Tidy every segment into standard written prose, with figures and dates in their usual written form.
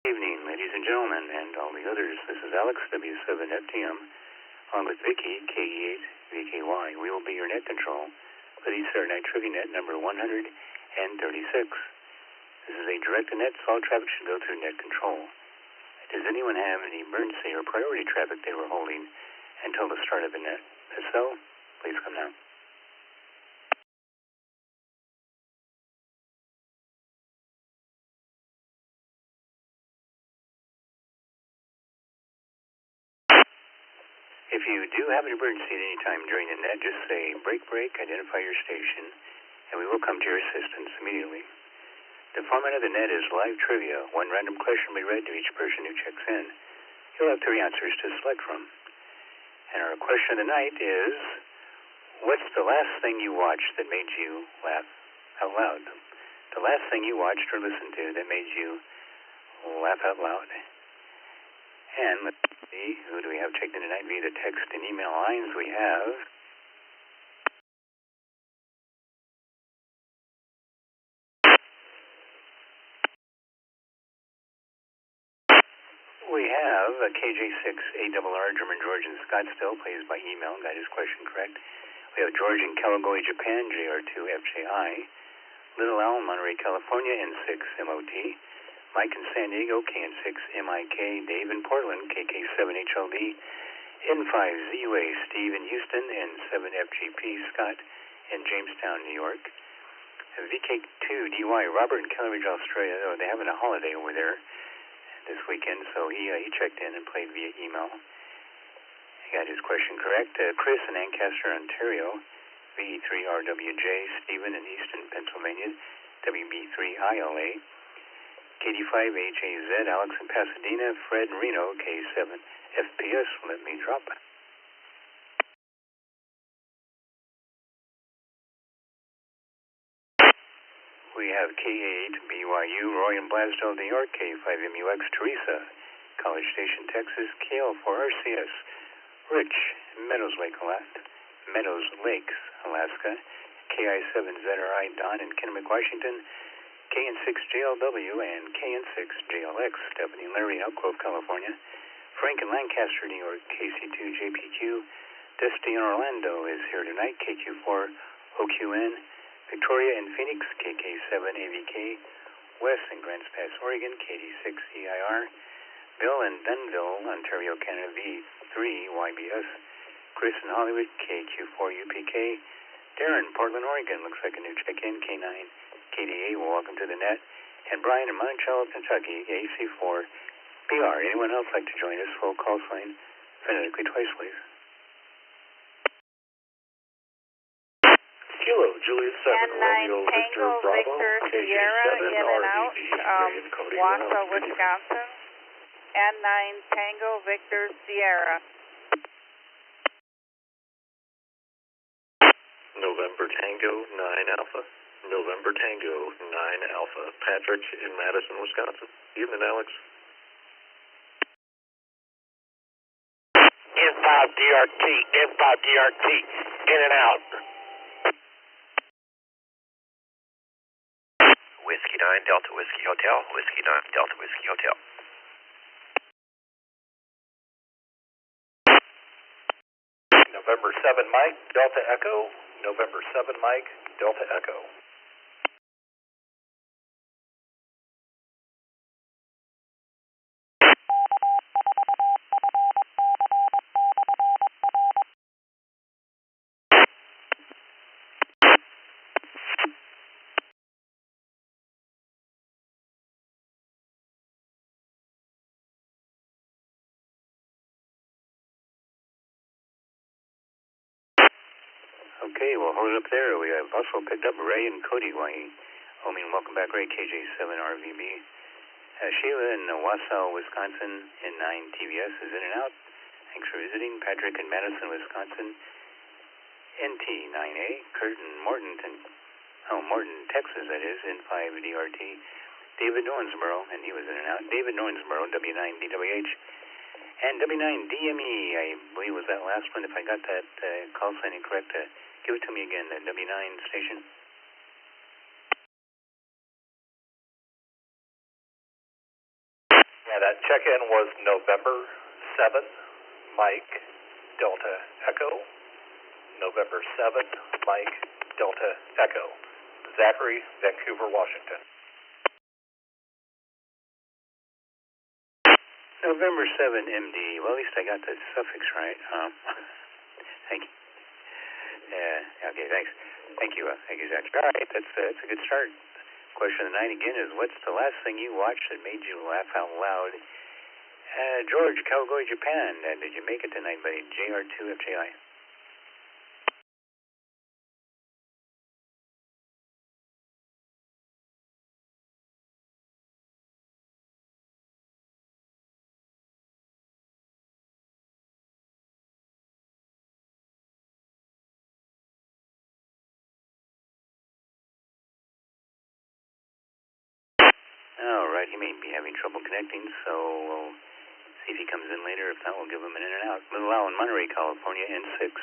Good evening, ladies and gentlemen, and all the others. This is Alex, W7FTM, along with Vicky, K8VKY. We will be your net control for the Saturday Night Trivia Net number 136. This is a direct-to-net, so all traffic should go through net control. Does anyone have any emergency or priority traffic they were holding until the start of the net? If so, please come now. If you do have an emergency at any time during the net, just say break, break, identify your station, and we will come to your assistance immediately. The format of the net is live trivia. One random question will be read to each person who checks in. You'll have 3 answers to select from. And our question of the night is, what's the last thing you watched that made you laugh out loud? The last thing you watched or listened to that made you laugh out loud. And let's see, who do we have checked in tonight via the text and email lines? We have KJ6ARR, German George in Scottsdale, plays by email, got his question correct. We have George in Kawagoe, Japan, JR2FJI. Little Al, Monterey, California, N6MOT. Mike in San Diego, KN6MIK. Dave in Portland, KK7HLD. N5ZUA, Steve in Houston, N7FGP, Scott in Jamestown, New York. VK2DY, Robert in Kelleridge, Australia. Oh, they're having a holiday over there this weekend, so he checked in and played via email. He got his question correct. Chris in Ancaster, Ontario. V3RWJ, Stephen in Easton, Pennsylvania. WB3ILA. KD5HAZ, Alex in Pasadena. Fred in Reno, K7FPS. Let me drop. We have K8BYU, Roy in Blasdell, New York. K5MUX, Teresa, College Station, Texas. KL4RCS, Rich, Meadows Lakes, Alaska. KI7ZRI, Don in Kennewick, Washington. KN6JLW and KN6JLX, Stephanie and Larry, Elk Grove, California. Frank in Lancaster, New York. KC2JPQ. Dusty in Orlando is here tonight. KQ4OQN. Victoria in Phoenix, KK7AVK. Wes in Grants Pass, Oregon, KD6EIR. Bill in Dunville, Ontario, Canada, V3YBS. Chris in Hollywood, KQ4UPK. Darren, Portland, Oregon, looks like a new check-in, K9KDA, welcome to the net. And Brian in Monticello, Kentucky, AC4BR. Anyone else like to join us? Full call sign, phonetically twice, please. Kilo, Juliet 7, Romeo, Tango, Victor, Sierra, in and out, Wausau, Wisconsin. N9, Tango, Victor, Sierra. November Tango, 9 Alpha. November Tango, 9 Alpha. Patrick in Madison, Wisconsin. Evening, Alex. N5DRT, in and out. Whiskey 9, Delta Whiskey Hotel, Whiskey 9, Delta Whiskey Hotel. November 7 Mike, Delta Echo. November 7 Mike, Delta Echo. Okay, we'll hold it up there. We have also picked up Ray and Cody Wayne. Welcome back, Ray, KJ7RVB. Sheila in Wausau, Wisconsin, N9 TVS is in and out. Thanks for visiting. Patrick in Madison, Wisconsin, NT9A. Kurt in Morton, Texas, that is, N5DRT. David Nornsboro, and he was in and out. David Nornsboro, W9DWH. And W9DME, I believe was that last one. If I got that call sign incorrect, give it to me again, the W9 station. Yeah, that check-in was November 7, Mike, Delta Echo. November 7, Mike, Delta Echo. Zachary, Vancouver, Washington. November 7 MD. Well, at least I got the suffix right. Thank you. Okay, thanks. Thank you, Zach. All right, that's a good start. Question of the night again is, what's the last thing you watched that made you laugh out loud? George, Kawagoe, Japan. Did you make it tonight, buddy? JR2FJI. All right, he may be having trouble connecting, so we'll see if he comes in later. If not, we'll give him an in and out. Little Al in Monterey, California, N6,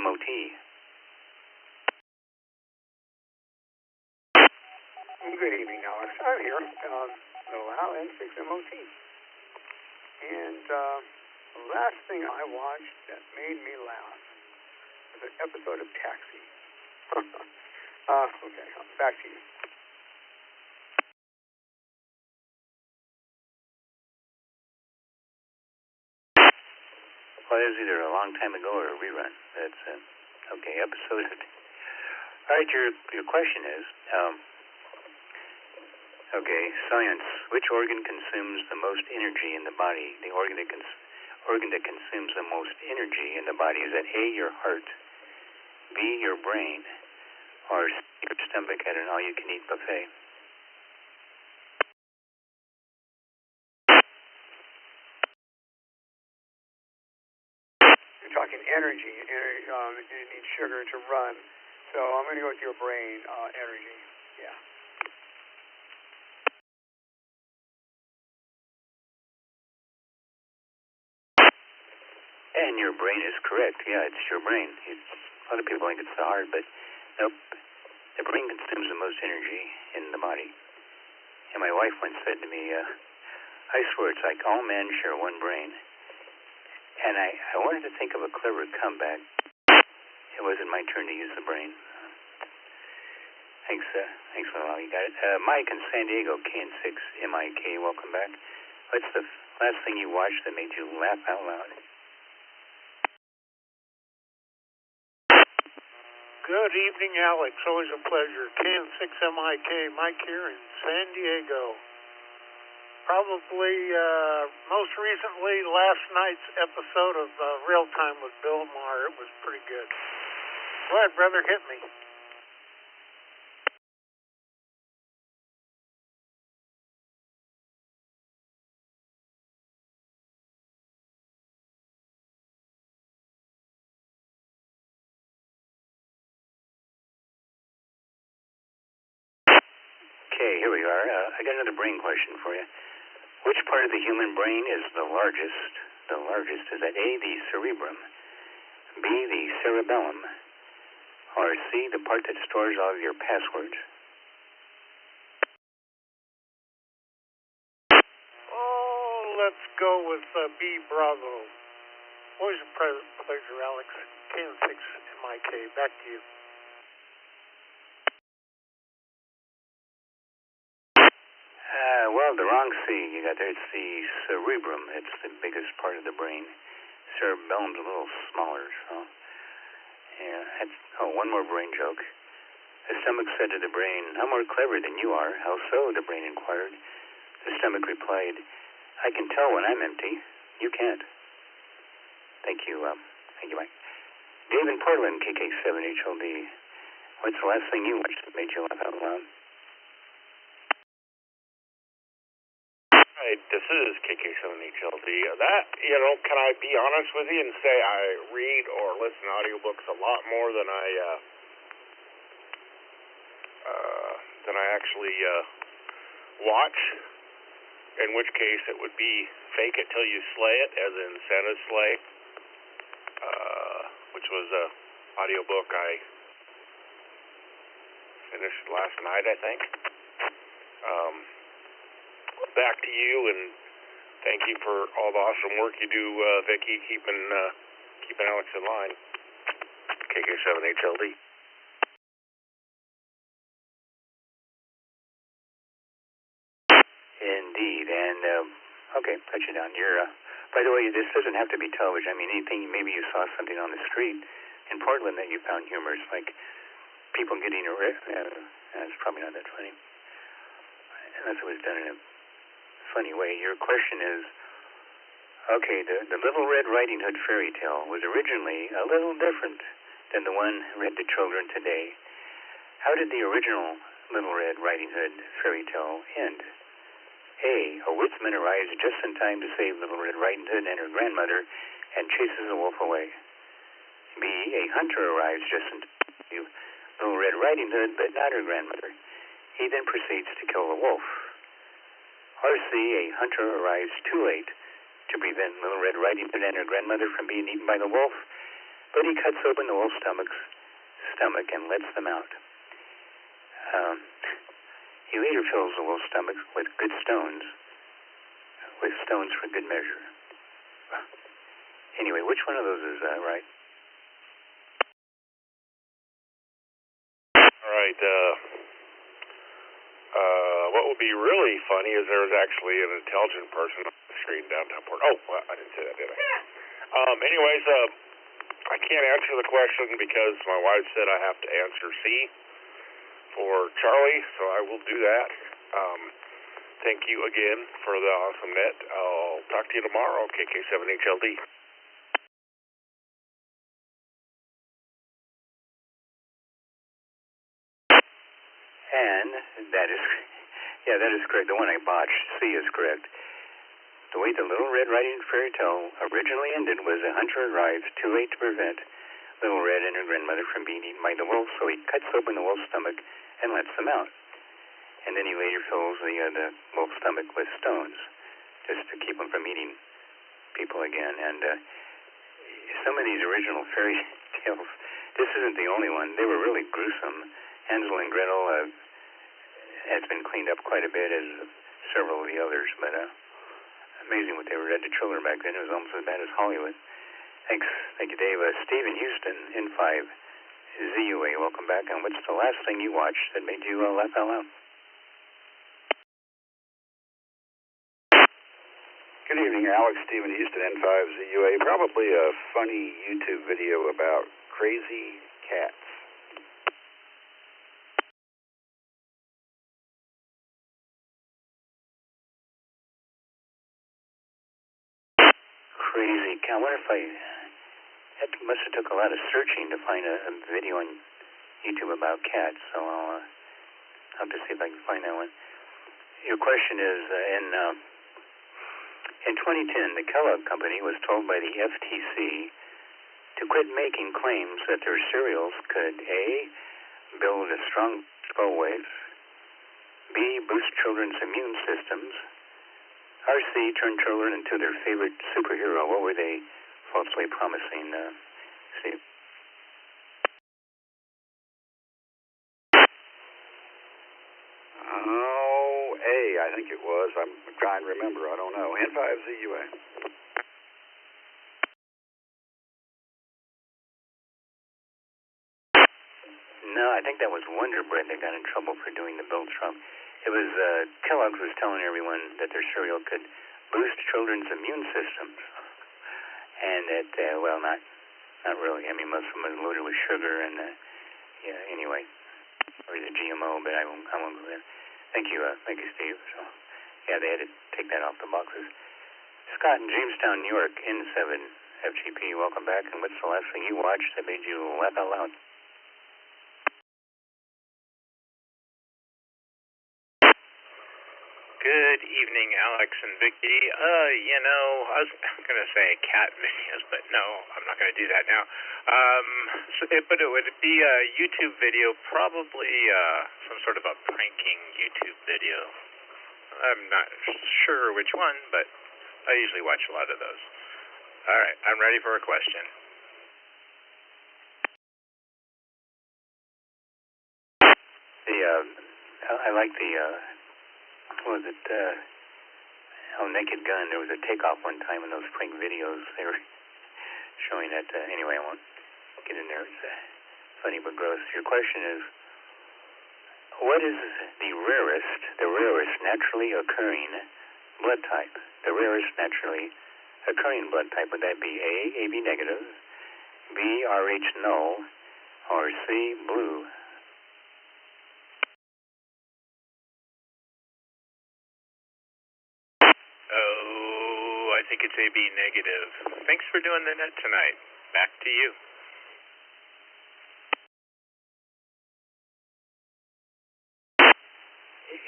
MOT. Good evening, Alex. I'm here, Little Al, N6 MOT. And the last thing I watched that made me laugh was an episode of Taxi. Okay, back to you. Well, it was either a long time ago or a rerun. That's okay. Episode. All right, your question is, okay, science. Which organ consumes the most energy in the body? The organ that consumes the most energy in the body, is that A, your heart, B, your brain, or C, your stomach at an all-you-can-eat buffet? Talking energy, you need sugar to run. So I'm going to go with your brain, energy. Yeah. And your brain is correct. Yeah, it's your brain. A lot of people think it's the heart, but nope. The brain consumes the most energy in the body. And my wife once said to me, I swear it's like all men share one brain. And I wanted to think of a clever comeback. It wasn't my turn to use the brain. Thanks, Lalo. You got it. Mike in San Diego, KN6, MIK, welcome back. What's the last thing you watched that made you laugh out loud? Good evening, Alex. Always a pleasure. KN6 MIK, Mike here in San Diego. Probably most recently last night's episode of Real Time with Bill Maher. It was pretty good. Go ahead, brother, hit me. Okay, here we are. I got another brain question for you. Which part of the human brain is the largest? The largest, is that A, the cerebrum, B, the cerebellum, or C, the part that stores all of your passwords? Oh, let's go with B, Bravo. Always a pleasure, Alex. KN6 MIK, back to you. Well, the wrong C you got there. It's the cerebrum. It's the biggest part of the brain. Cerebellum's a little smaller, so yeah. One more brain joke. The stomach said to the brain, "I'm more clever than you are." "How so?" the brain inquired. The stomach replied, "I can tell when I'm empty. You can't." Thank you, Mike. Dave in Portland, KK7HLD. What's the last thing you watched that made you laugh out loud? Hi, this is KK7HLD. Can I be honest with you and say I read or listen to audiobooks a lot more than I actually watch, in which case it would be Fake It Till You Slay It, as in Santa's Sleigh, which was a audiobook I finished last night, I think. Back to you, and Thank you for all the awesome work you do, Vicky, keeping Alex in line. KK7HLD. Indeed, and okay, got you down. You're, by the way, this doesn't have to be television. I mean, anything. Maybe you saw something on the street in Portland that you found humorous, like people getting arrested. That's probably not that funny, unless it was done in a funny way. Your question is, okay, the Little Red Riding Hood fairy tale was originally a little different than the one read to children today. How did the original Little Red Riding Hood fairy tale end? A woodsman arrives just in time to save Little Red Riding Hood and her grandmother and chases the wolf away. B, a hunter arrives just in time to save Little Red Riding Hood but not her grandmother. He then proceeds to kill the wolf. Or C, a hunter arrives too late to prevent Little Red Riding Hood and her grandmother from being eaten by the wolf, but he cuts open the wolf's stomach and lets them out. He later fills the wolf's stomach with stones for good measure. Anyway, which one of those is right? All right. What would be really funny is there was actually an intelligent person on the street in downtown Portland. Oh, well, I didn't say that, did I? Anyways, I can't answer the question because my wife said I have to answer C for Charlie, so I will do that. Thank you again for the awesome net. I'll talk to you tomorrow, KK7HLD. And that is correct. The one I botched, C, is correct. The way the Little Red Riding Hood fairy tale originally ended was a hunter arrives too late to prevent Little Red and her grandmother from being eaten by the wolf, so he cuts open the wolf's stomach and lets them out. And then he later fills the wolf's stomach with stones, just to keep them from eating people again. And some of these original fairy tales, this isn't the only one. They were really gruesome. Hansel and Gretel has been cleaned up quite a bit, as several of the others, but amazing what they were read to children back then. It was almost as bad as Hollywood. Thanks. Thank you, Dave. Steve in Houston, N5 ZUA, welcome back. And what's the last thing you watched that made you laugh out loud? Good evening, Alex. Steve in Houston, N5 ZUA. Probably a funny YouTube video about crazy cats. Crazy cat. I wonder if that must have took a lot of searching to find a video on YouTube about cats, so I'll have to see if I can find that one. Your question is, in 2010, the Kellogg Company was told by the FTC to quit making claims that their cereals could A, build a strong skull wave, B, boost children's immune systems, or C, turn children into their favorite superhero. What were they falsely promising, Steve? Oh, A, I think it was. I'm trying to remember. I don't know. N5 ZUA. No, I think that was Wonder Bread that got in trouble for doing the Build Strong. It was Kellogg's was telling everyone that their cereal could boost children's immune systems, and that well, not really. I mean, most of them are loaded with sugar and yeah. Anyway, or the GMO, but I won't go there. Thank you, Steve. So yeah, they had to take that off the boxes. Scott in Jamestown, New York, N7 FGP. Welcome back. And what's the last thing you watched that made you laugh out loud? Good evening, Alex and Vicky. I was going to say cat videos, but no, I'm not going to do that now. But it would be a YouTube video, probably some sort of a pranking YouTube video. I'm not sure which one, but I usually watch a lot of those. All right, I'm ready for a question. I like the what was it? Naked Gun. There was a takeoff one time in those prank videos. They were showing that. Anyway, I won't get in there. It's funny but gross. Your question is, what is the rarest naturally occurring blood type? The rarest naturally occurring blood type. Would that be A, AB negative, B, RH null, or C, blue? Oh, I think it's AB negative. Thanks for doing the net tonight. Back to you.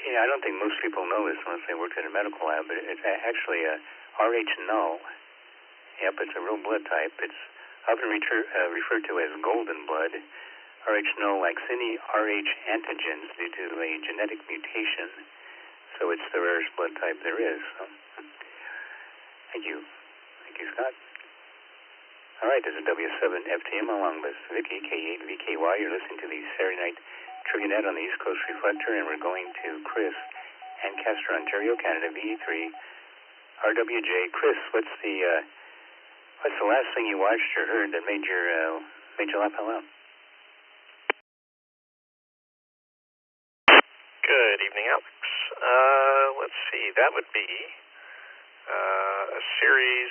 Yeah, I don't think most people know this unless they worked in a medical lab, but it's actually a RH null. Yep, it's a real blood type. It's often referred to as golden blood. RH null lacks any RH antigens due to a genetic mutation, so it's the rarest blood type there is. So, thank you. Thank you, Scott. All right, this is W7FTM along with Vicky, K8VKY. You're listening to the Saturday Night Trivia Net on the East Coast Reflector, and we're going to Chris, Ancaster, Ontario, Canada, VE3, RWJ. Chris, what's the last thing you watched or heard that made you laugh out loud? Good evening, Alex. Let's see, that would be a series.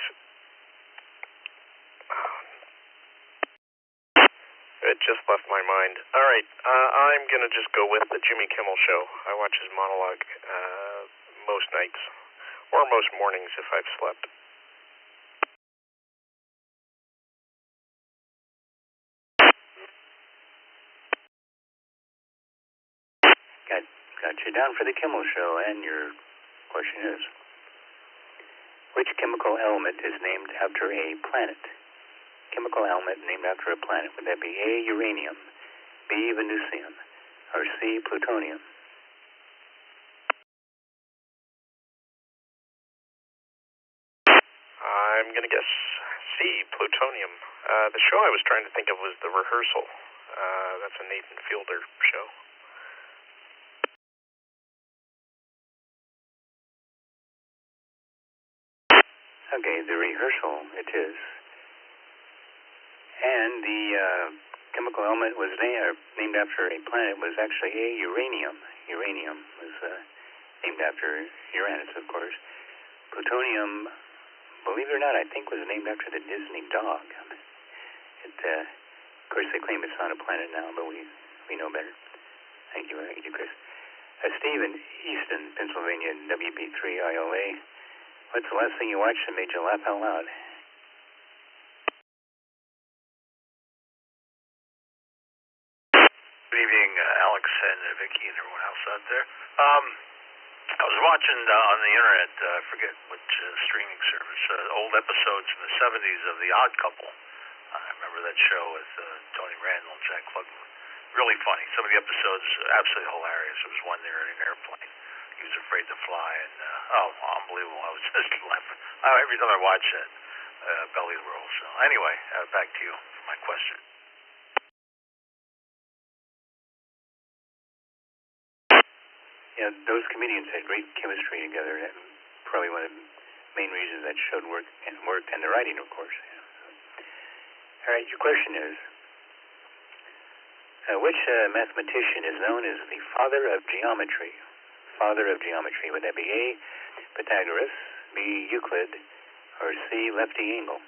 It just left my mind. All right, I'm going to just go with the Jimmy Kimmel Show. I watch his monologue most nights, or most mornings if I've slept. Got you down for the Kimmel Show, and your question is, which chemical element is named after a planet? Chemical element named after a planet. Would that be A, uranium, B, Venusium, or C, plutonium? I'm going to guess C, plutonium. The show I was trying to think of was The Rehearsal. That's a Nathan Fielder show. Okay, The Rehearsal it is. And the chemical element was named after a planet was actually A, uranium. Uranium was named after Uranus, of course. Plutonium, believe it or not, I think was named after the Disney dog. Of course, they claim it's not a planet now, but we know better. Thank you, Chris. Steve in Easton, Pennsylvania, WB3ILA. What's the last thing you watched that made you laugh out loud? Good evening, Alex and Vicky and everyone else out there. I was watching on the internet, I forget which streaming service, old episodes from the 70s of The Odd Couple. I remember that show with Tony Randall and Jack Klugman. Really funny. Some of the episodes absolutely hilarious. There was one there in an airplane. He was afraid to fly, and unbelievable. I was just laughing. Every time I watch it, belly roll. So anyway, back to you for my question. Yeah, those comedians had great chemistry together. That was probably one of the main reasons that showed worked, and the writing, of course. Yeah. All right, your question is, which mathematician is known as the father of geometry? Father of geometry. Would that be A, Pythagoras, B, Euclid, or C, lefty angle?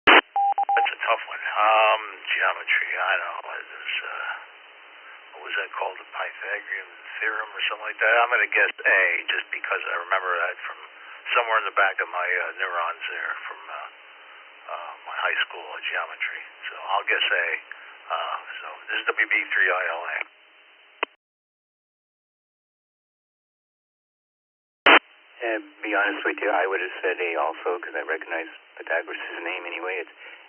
That's a tough one. Geometry, I don't know. What was that called? The Pythagorean theorem or something like that? I'm going to guess A, just because I remember that from somewhere in the back of my neurons there from my high school geometry. So I'll guess A. So this is WB3ILA. Be honest with you, I would have said A also because I recognize Pythagoras' name anyway.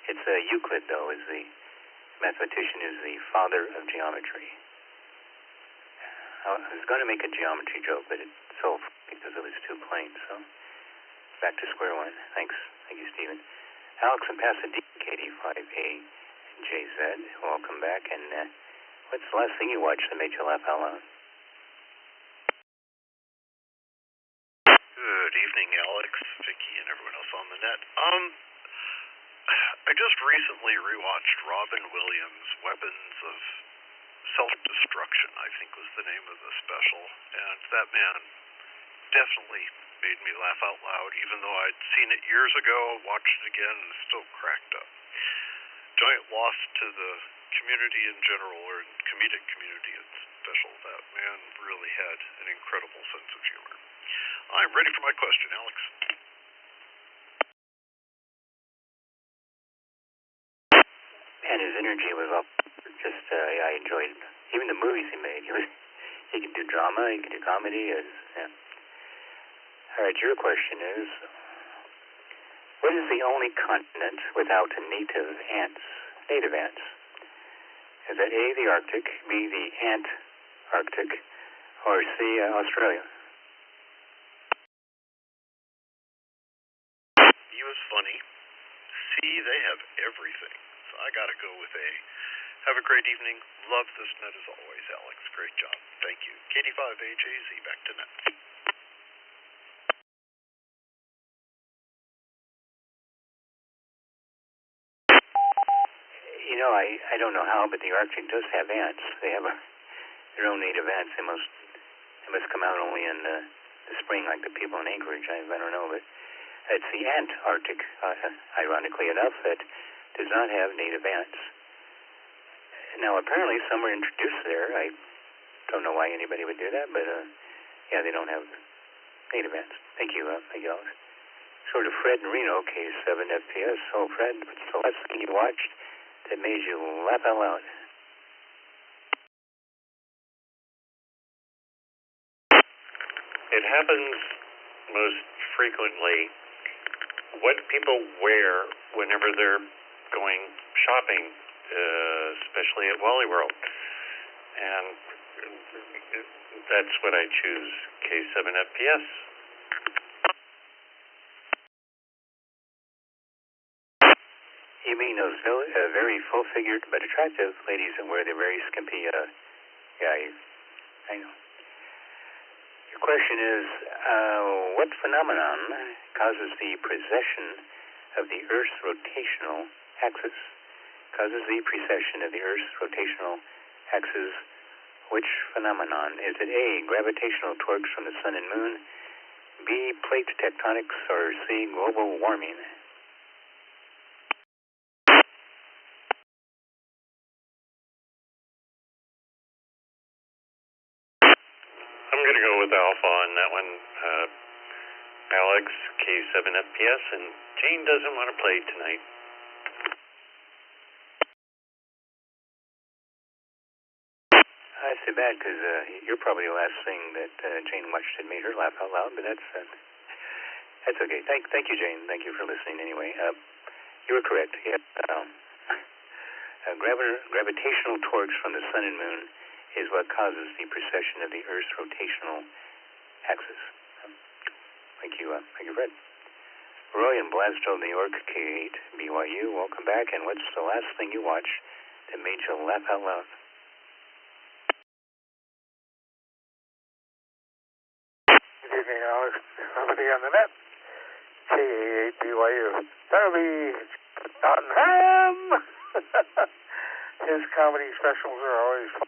It's Euclid, though, is the mathematician, is the father of geometry. I was going to make a geometry joke, but it sold because it was too plain. So back to square one. Thanks. Thank you, Stephen. Alex in Pasadena, KD5A and JZ. Welcome back, and what's the last thing you watched that made you laugh out loud? Good evening, Alex, Vicky, and everyone else on the net. I just recently rewatched Robin Williams' Weapons of Self-Destruction, I think was the name of the special, and that man definitely made me laugh out loud, even though I'd seen it years ago, watched it again, and still cracked up. Giant loss to the community in general, or comedic community in special. That man really had an incredible sense of humor. I'm ready for my question, Alex. And his energy was up. Just, I enjoyed even the movies he made. He could do drama, he could do comedy. Yeah. All right, your question is, what is the only continent without native ants? Native ants. Is that A, the Arctic, B, the Antarctic, or C, Australia? He was funny. C, they have everything. So I gotta go with A. Have a great evening. Love this net as always, Alex. Great job. Thank you. KD5AJZ, back to net. You know, I don't know how, but the Arctic does have ants. They have their own native ants. They must come out only in the spring, like the people in Anchorage. I don't know, but it's the Antarctic, ironically enough, that does not have native ants. Now, apparently, some were introduced there. I don't know why anybody would do that, but yeah, they don't have native ants. Thank you, Alex. Sort of Fred and Reno, K7 FPS. Oh, Fred, what's the last thing you watched that made you laugh out loud? It happens most frequently. What people wear whenever they're going shopping, especially at Wally World. And that's what I choose, K7 FPS. You mean those very full-figured but attractive ladies that wear the very skimpy, I know. Your question is, what phenomenon causes the precession of the Earth's rotational axis? Causes the precession of the Earth's rotational axis. Which phenomenon? Is it A, gravitational torques from the sun and moon, B, plate tectonics, or C, global warming? I'm going to go with Alpha on that one, Alex, K7 FPS, and Jane doesn't want to play tonight. That's too bad, because you're probably the last thing that Jane watched that made her laugh out loud, but that's okay. Thank you, Jane. Thank you for listening anyway. You were correct. Yeah. Gravitational torques from the sun and moon is what causes the precession of the Earth's rotational axis. Thank you, Fred. Roy in Blasdell, New York, K8 BYU. Welcome back. And what's the last thing you watched that made you laugh out loud? Good evening, Alex. Somebody on the net. K8 BYU. That'll be Tottenham. His comedy specials are always fun.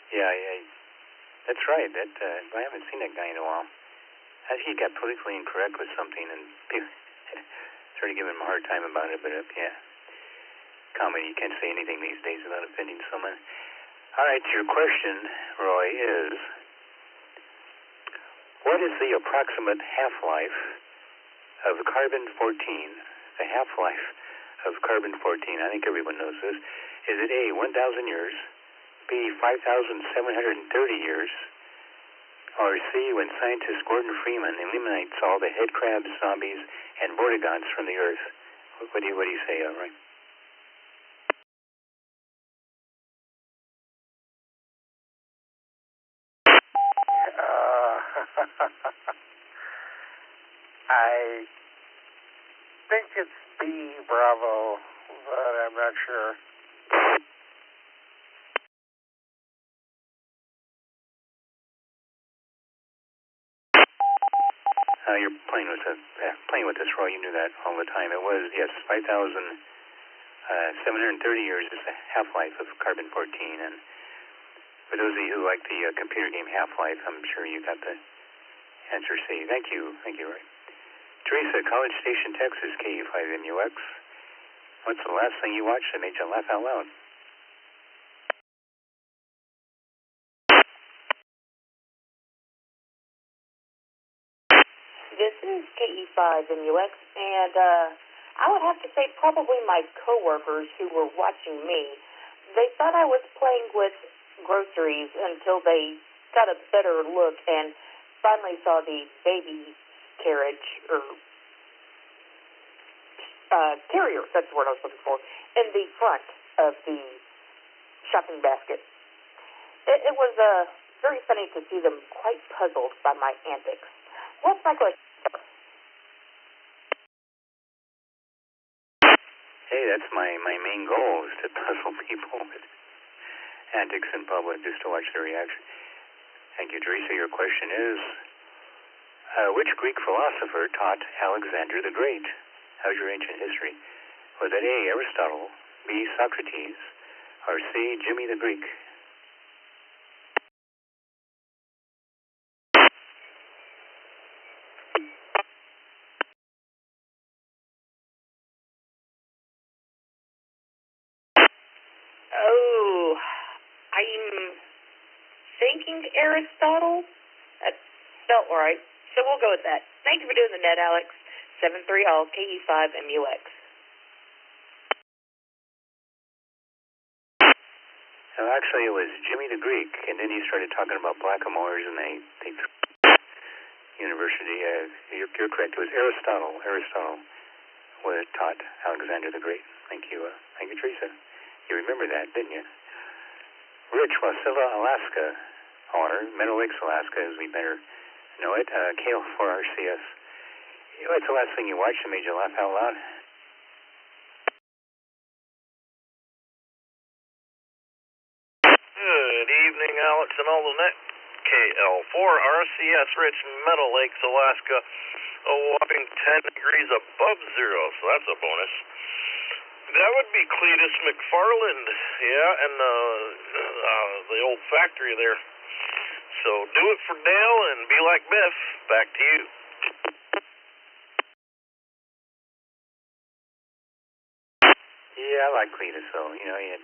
Yeah, that's right. I haven't seen that guy in a while. He got politically incorrect with something, and people started giving him a hard time about it. But yeah, comedy, you can't say anything these days without offending someone. All right, your question, Roy, is what is the approximate half-life of carbon-14? The half-life of carbon-14. I think everyone knows this. Is it A, 1,000 years? B, 5,730 years? Or C, when scientist Gordon Freeman eliminates all the head crabs, zombies, and vortigots from the Earth? What do you say, Roy? I think it's B, Bravo, but I'm not sure. You're playing with this, Roy. You knew that all the time. It was, yes, 5,730 years is the half-life of carbon-14. And for those of you who like the computer game Half-Life, I'm sure you got the answer C. Thank you, Roy. Teresa, College Station, Texas, KU5MUX. What's the last thing you watched that made you laugh out loud? This is KE5MUX, and I would have to say probably my coworkers who were watching me, they thought I was playing with groceries until they got a better look and finally saw the baby carriage, or carrier, that's the word I was looking for, in the front of the shopping basket. It was very funny to see them quite puzzled by my antics. What's my question? Hey, that's my main goal, is to puzzle people with antics in public, just to watch their reaction. Thank you, Teresa. Your question is, which Greek philosopher taught Alexander the Great? How's your ancient history? Was it A, Aristotle, B, Socrates, or C, Jimmy the Greek? Oh, I'm thinking Aristotle. That felt right, so we'll go with that. Thank you for doing the net, Alex. 73 all KE5MUX. Well, actually, it was Jimmy the Greek, and then he started talking about blackamoors, and they university. You're correct. It was Aristotle. Aristotle was taught Alexander the Great. Thank you, Teresa. You remember that, didn't you? Rich, Wasilla, Alaska, or Meadow Lakes, Alaska, as we better know it. KL4RCS. What's the last thing you watched that made you laugh out loud? Good evening, Alex and all the net. KL4RCS, Rich, Meadow Lakes, Alaska. A whopping 10 degrees above zero, so that's a bonus. That would be Cletus McFarland, yeah, and the old factory there. So do it for Dale and be like Biff. Back to you. Yeah, I like Cletus, though. You know, he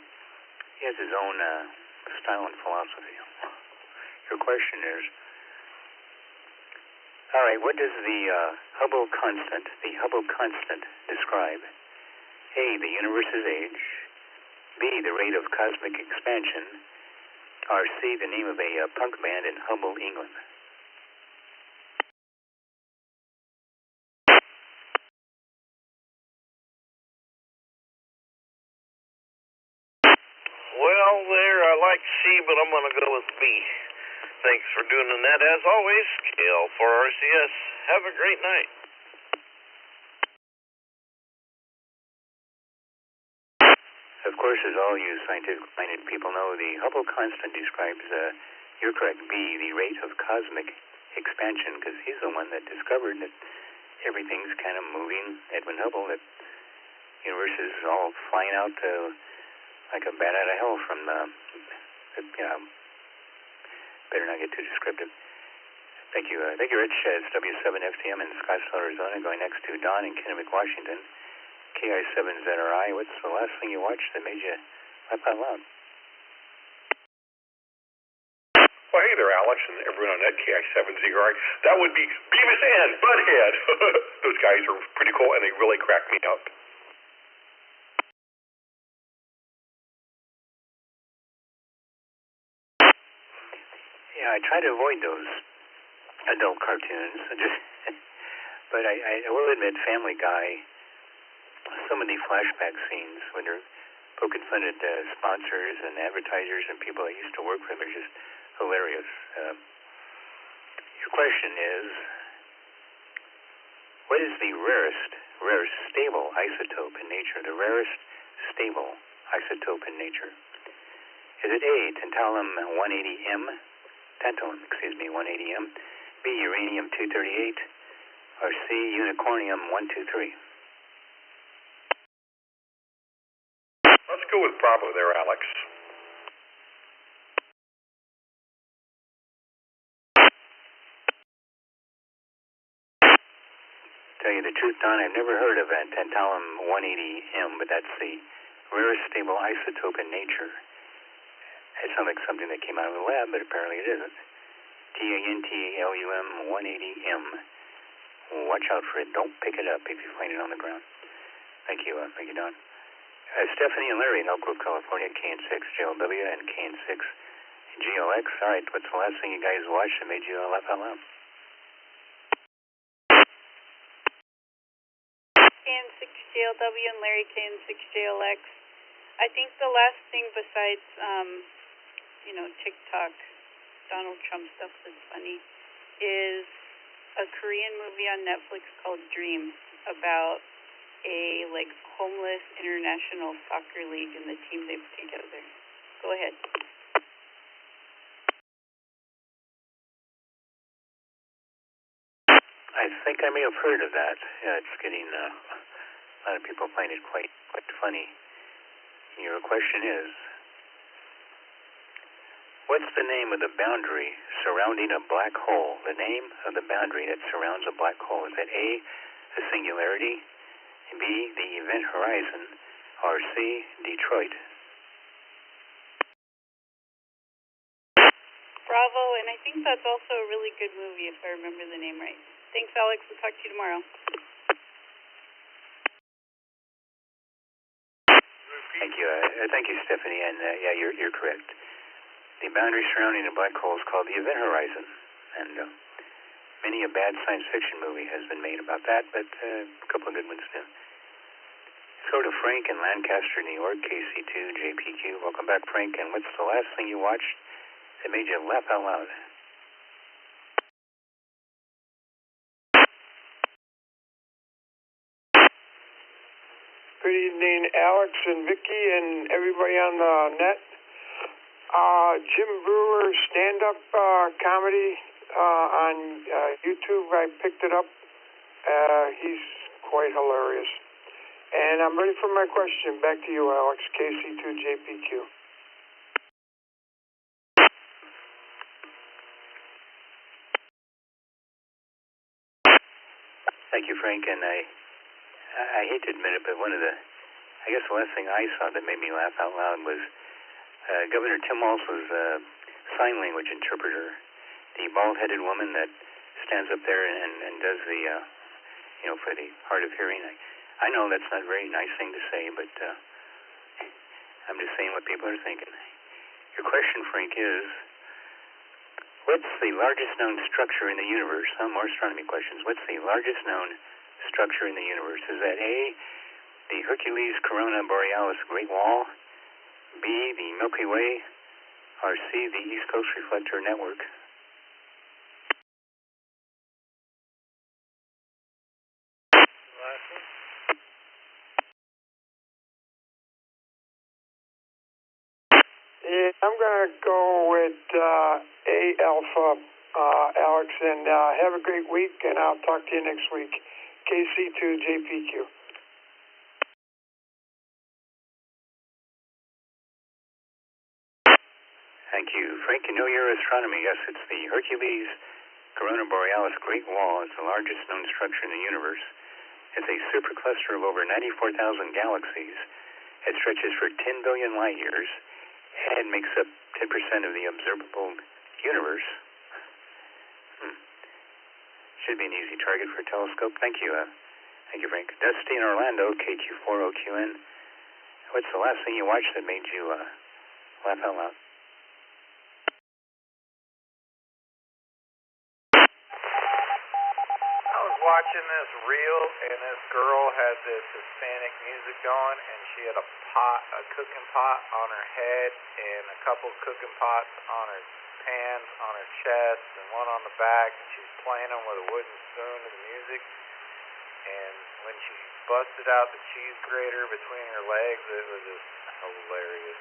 has his own style and philosophy. Your question is, all right, what does the Hubble constant describe? A, the universe's age, B, the rate of cosmic expansion, or C, the name of a punk band in Hull, England. Well, there, I like C, but I'm going to go with B. Thanks for doing the net, as always. KL4RCS. Have a great night. Of course, as all you scientific-minded people know, the Hubble constant describes, you're correct, B, the rate of cosmic expansion, because he's the one that discovered that everything's kind of moving. Edwin Hubble, that the universe is all flying out like a bat out of hell from better not get too descriptive. Thank you, Rich. It's W7FTM in Scottsdale, Arizona, going next to Don in Kennewick, Washington. KI7ZRI, what's the last thing you watched that made you laugh out loud? Well, hey there, Alex, and everyone on that KI7ZRI. That would be Beavis and Butthead. Those guys are pretty cool, and they really crack me up. Yeah, I try to avoid those adult cartoons. But I will admit, Family Guy, some of the flashback scenes when they're poking fun at sponsors and advertisers and people I used to work with are just hilarious. Your question is, what is the rarest stable isotope in nature? The rarest stable isotope in nature. Is it A, tantalum 180M, 180M, B, uranium 238, or C, unicornium 123? Let's go with Bravo there, Alex. Tell you the truth, Don, I've never heard of tantalum 180M, but that's the rarest stable isotope in nature. It sounds like something that came out of the lab, but apparently it isn't. tantalum 180M. Watch out for it. Don't pick it up if you find it on the ground. Thank you, Don. Stephanie and Larry in Elk Grove, California, KN6 JLW and KN6 GLX. All right, what's the last thing you guys watched that made you laugh out loud? KN6 JLW and Larry KN6 JLX. I think the last thing besides, TikTok, Donald Trump stuff that's funny, is a Korean movie on Netflix called Dream about a homeless international soccer league and the team they put together. Go ahead. I think I may have heard of that. Yeah, it's getting a lot of people find it quite funny. Your question is, what's the name of the boundary surrounding a black hole? The name of the boundary that surrounds a black hole. Is that A, the singularity, B, the event horizon, or C, Detroit? Bravo, and I think that's also a really good movie if I remember the name right. Thanks, Alex. We'll talk to you tomorrow. Thank you, Stephanie. And yeah, you're correct. The boundary surrounding a black hole is called the event horizon, and many a bad science fiction movie has been made about that, but a couple of good ones too. Let's go to Frank in Lancaster, New York, KC2 JPQ. Welcome back, Frank. And what's the last thing you watched that made you laugh out loud? Good evening, Alex and Vicky and everybody on the net. Jim Brewer stand-up comedy on YouTube. I picked it up. He's quite hilarious. And I'm ready for my question. Back to you, Alex, KC2JPQ. Thank you, Frank. And I hate to admit it, but I guess the last thing I saw that made me laugh out loud was Governor Tim Walz's sign language interpreter, the bald-headed woman that stands up there and does the, for the hard of hearing. I know that's not a very nice thing to say, but I'm just saying what people are thinking. Your question, Frank, is, what's the largest known structure in the universe? More astronomy questions. What's the largest known structure in the universe? Is that A, the Hercules Corona Borealis Great Wall, B, the Milky Way, or C, the East Coast Reflector Network? Yeah, I'm going to go with A Alpha, Alex, and have a great week, and I'll talk to you next week. KC2JPQ. Thank you. Frank, you know your astronomy. Yes, it's the Hercules Corona Borealis Great Wall. It's the largest known structure in the universe. It's a supercluster of over 94,000 galaxies. It stretches for 10 billion light years and makes up 10% of the observable universe. Should be an easy target for a telescope. Thank you. Thank you, Frank. Dusty in Orlando, KQ4OQN. What's the last thing you watched that made you laugh out loud? I was watching this reel, and this girl had this Hispanic music going, and she had a cooking pot on her head, and a couple cooking pots on her pans on her chest and one on the back, and she's playing them with a wooden spoon to the music. And when she busted out the cheese grater between her legs, it was just hilarious.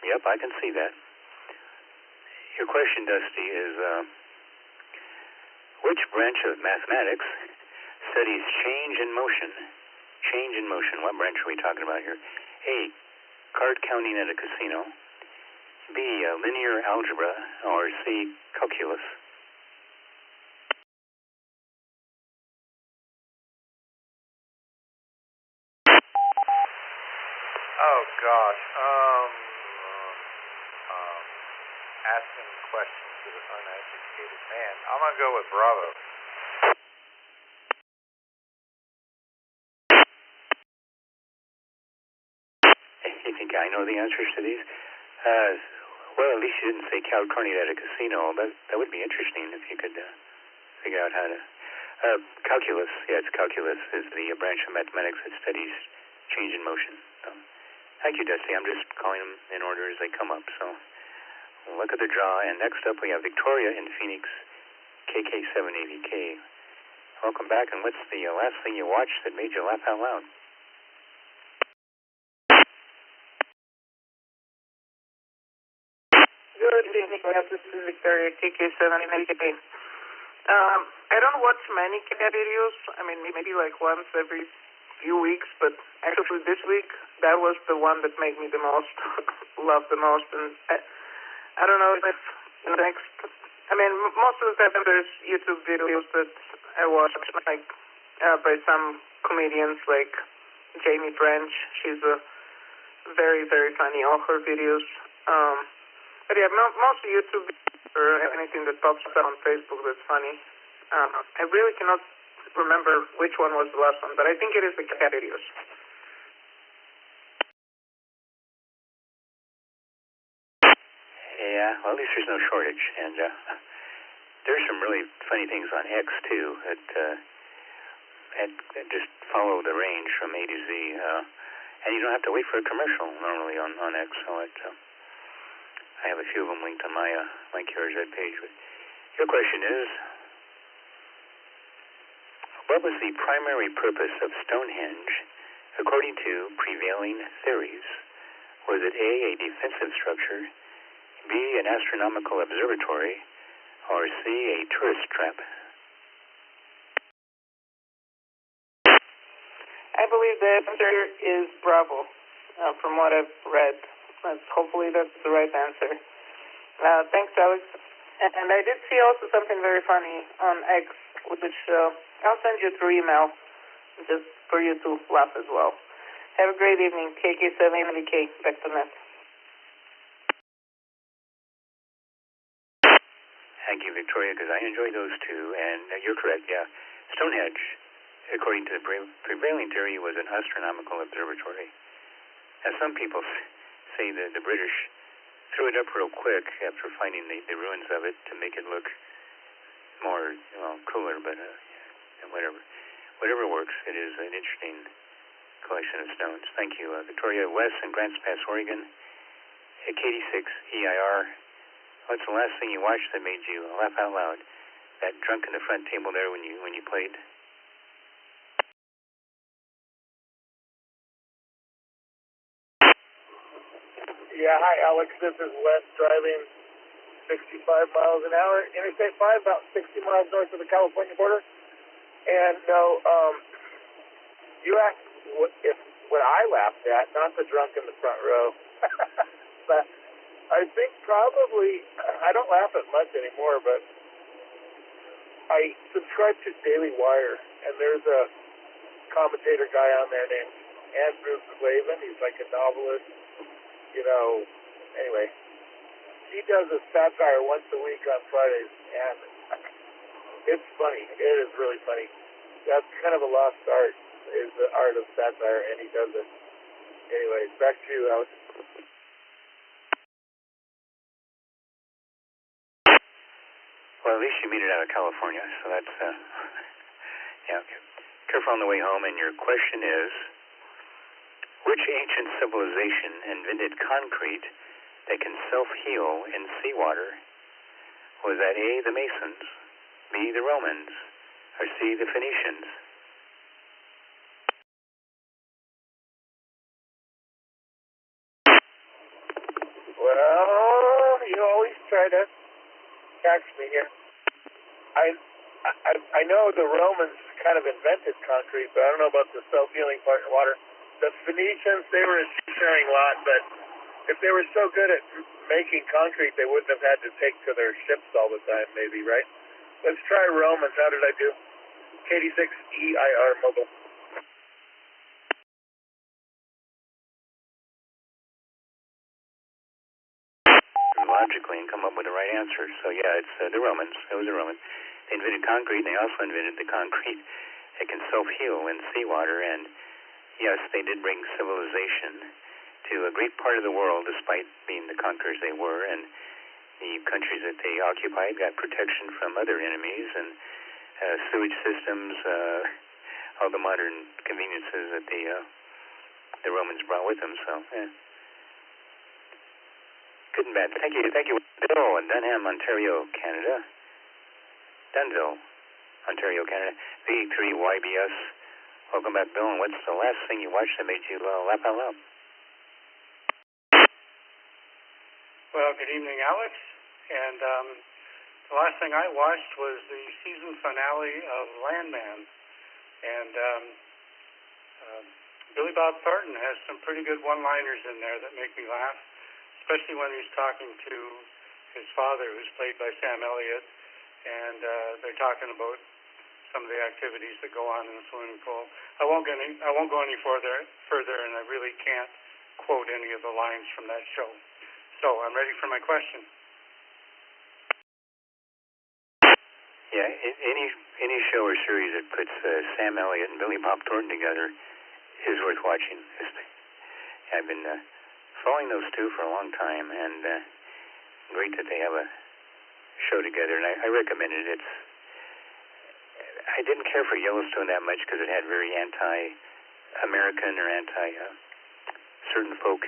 Yep, I can see that. Your question, Dusty, is which branch of mathematics studies change in motion? Change in motion. What branch are we talking about here? A, card counting at a casino. B, linear algebra. Or C, calculus. Oh gosh. Asking questions to the uneducated man. I'm gonna go with Bravo. You think I know the answers to these? Well, at least you didn't say card counting at a casino. That would be interesting if you could figure out how to. Calculus. Yeah, it's calculus is the branch of mathematics that studies change in motion. Thank you, Dusty. I'm just calling them in order as they come up. So we'll look at the draw. And next up we have Victoria in Phoenix, KK780K. Welcome back. And what's the last thing you watched that made you laugh out loud? Good evening, this is Victoria, KK780K. I don't watch many cat videos. I mean, maybe like once every few weeks, but actually this week, that was the one that made me the most, laugh the most. And I don't know if next, I mean, most of the time there's YouTube videos that I watch, like by some comedians like Jamie French. She's a very, very funny, all her videos. But yeah, mostly YouTube or anything that pops up on Facebook that's funny. I really cannot remember which one was the last one, but I think it is the cat videos. Yeah, well, at least there's no shortage. And there's some really funny things on X, too, that just follow the range from A to Z. And you don't have to wait for a commercial normally on X. So I have a few of them linked on my Cures Ed page. But your question is, what was the primary purpose of Stonehenge according to prevailing theories? Was it A, a defensive structure, B, an astronomical observatory, or C, a tourist trap? I believe the answer is Bravo, from what I've read. Hopefully that's the right answer. Thanks, Alex. And I did see also something very funny on X, which I'll send you through email, just for you to laugh as well. Have a great evening. KK780K, back to net. Thank you, Victoria, because I enjoy those too. And you're correct, yeah. Stonehenge, according to the prevailing theory, was an astronomical observatory. Now, some people say that the British threw it up real quick after finding the ruins of it to make it look more, cooler, but whatever works. It is an interesting collection of stones. Thank you, Victoria. Wes in Grants Pass, Oregon, at KD6 EIR. What's the last thing you watched that made you laugh out loud? That drunk in the front table there when you played? Yeah, hi, Alex. This is Wes driving 65 miles an hour. Interstate 5, about 60 miles north of the California border. And you asked what I laughed at, not the drunk in the front row. But I think probably, I don't laugh at much anymore, but I subscribe to Daily Wire, and there's a commentator guy on there named Andrew Clavin. He's like a novelist. Anyway, he does a satire once a week on Fridays, and it's funny. It is really funny. That's kind of a lost art, is the art of satire, and he does it. Anyway, back to you, Alex. Well, at least you made it out of California, so that's, yeah, okay. Careful on the way home, and your question is, Which ancient civilization invented concrete that can self-heal in seawater? Was that A, the Masons, B, the Romans, or C, the Phoenicians? Well, you always try to catch me here. I know the Romans kind of invented concrete, but I don't know about the self-healing part in water. The Phoenicians, they were a seafaring lot, but if they were so good at making concrete, they wouldn't have had to take to their ships all the time, maybe, right? Let's try Romans. How did I do? KD6EIR mobile. Logically and come up with the right answer. So yeah, it's the Romans. It was the Romans. They invented concrete, and they also invented the concrete that can self-heal in seawater. And yes, they did bring civilization to a great part of the world, despite being the conquerors they were. And the countries that they occupied got protection from other enemies and sewage systems, all the modern conveniences that the Romans brought with them. So yeah. Good and bad. Thank you. Bill in Dunham, Ontario, Canada. Dunville, Ontario, Canada. V3YBS. Welcome back, Bill. And what's the last thing you watched that made you laugh out loud? Well, good evening, Alex. And the last thing I watched was the season finale of Landman. And Billy Bob Thornton has some pretty good one-liners in there that make me laugh, especially when he's talking to his father, who's played by Sam Elliott, and they're talking about some of the activities that go on in the swimming pool. I won't go any further, and I really can't quote any of the lines from that show. So I'm ready for my question. Yeah, any show or series that puts Sam Elliott and Billy Bob Thornton together is worth watching. I've been following those two for a long time, and great that they have a show together, and I recommend it. I didn't care for Yellowstone that much because it had very anti-American or anti-certain folk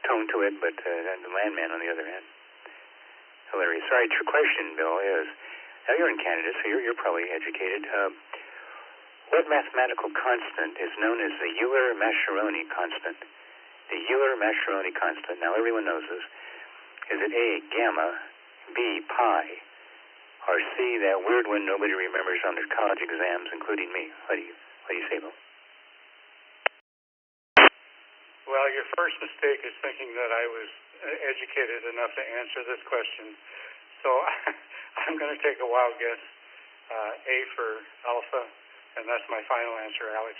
tone to it, but the Landman, on the other hand, hilarious. All right, your question, Bill, is, now you're in Canada, so you're probably educated. What mathematical constant is known as the Euler-Mascheroni constant? The Euler-Mascheroni constant. Now everyone knows this. Is it A, gamma, B, pi, or C, that weird one nobody remembers on their college exams, including me? What do you say, Bill? Well, your first mistake is thinking that I was educated enough to answer this question. So I'm going to take a wild guess, A for alpha, and that's my final answer, Alex.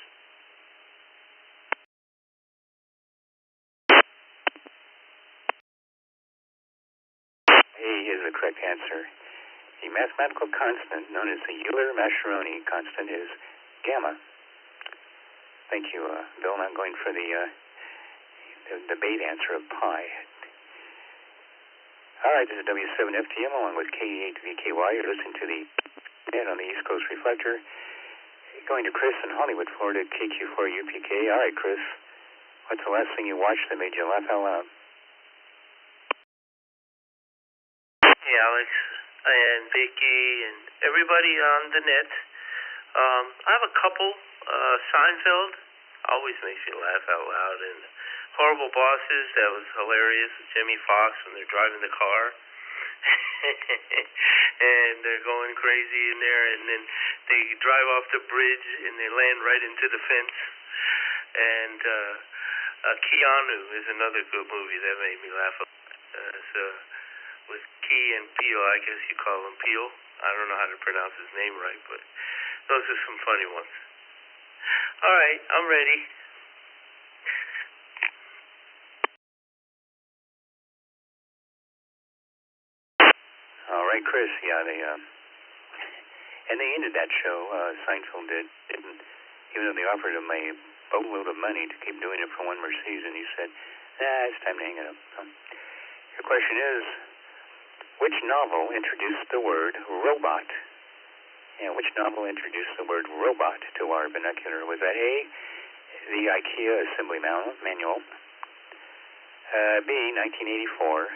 A is the correct answer. The mathematical constant known as the Euler-Mascheroni constant is gamma. Thank you, Bill. I'm going for the debate answer of pi. All right, this is W7FTM along with K8VKY. You're listening to the net on the East Coast Reflector. Going to Chris in Hollywood, Florida, KQ4UPK. All right, Chris, what's the last thing you watched that made you laugh out loud? Hey, Alex and Vicky and everybody on the net. I have a couple. Seinfeld always makes me laugh out loud, and Horrible Bosses, that was hilarious with Jimmy Fox when they're driving the car. And they're going crazy in there, and then they drive off the bridge and they land right into the fence. And Keanu is another good movie that made me laugh. With Key and Peele, I guess you call him Peele. I don't know how to pronounce his name right, but those are some funny ones. All right, I'm ready. All right, Chris. Yeah, they ended that show. Seinfeld didn't, even though they offered him a boatload of money to keep doing it for one more season. He said, "Nah, it's time to hang it up." Your question is, which novel introduced the word robot? Yeah, which novel introduced the word robot to our vernacular? Was that A, the IKEA assembly manual. B, 1984,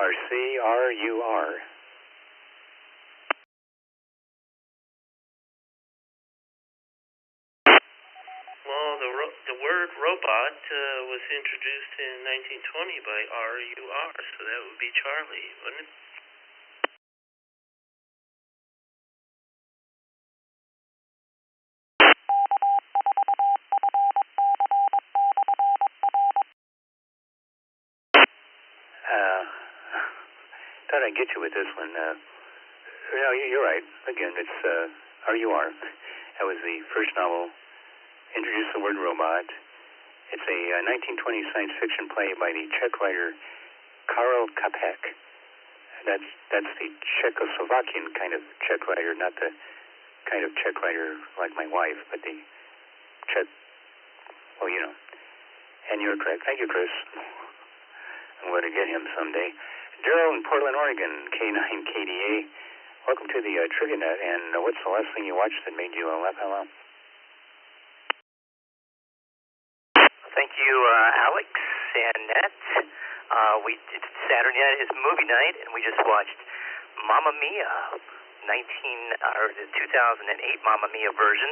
or C, RUR. Well, the word robot was introduced in 1920 by RUR, so that would be Charlie, wouldn't it? Thought I'd get you with this one. No, you're right. Again, it's RUR. That was the first novel. Introduced the word robot. It's a 1920 science fiction play by the Czech writer Karel Čapek. That's the Czechoslovakian kind of Czech writer, not the kind of Czech writer like my wife, but the Czech. Well, you know. And you're correct. Thank you, Chris. I'm going to get him someday. Daryl in Portland, Oregon, K9KDA. Welcome to the Trivia Net. And what's the last thing you watched that made you laugh out loud? Thank you, Alex and Net. It's Saturday night, it's movie night, and we just watched Mamma Mia, the 2008 Mamma Mia version.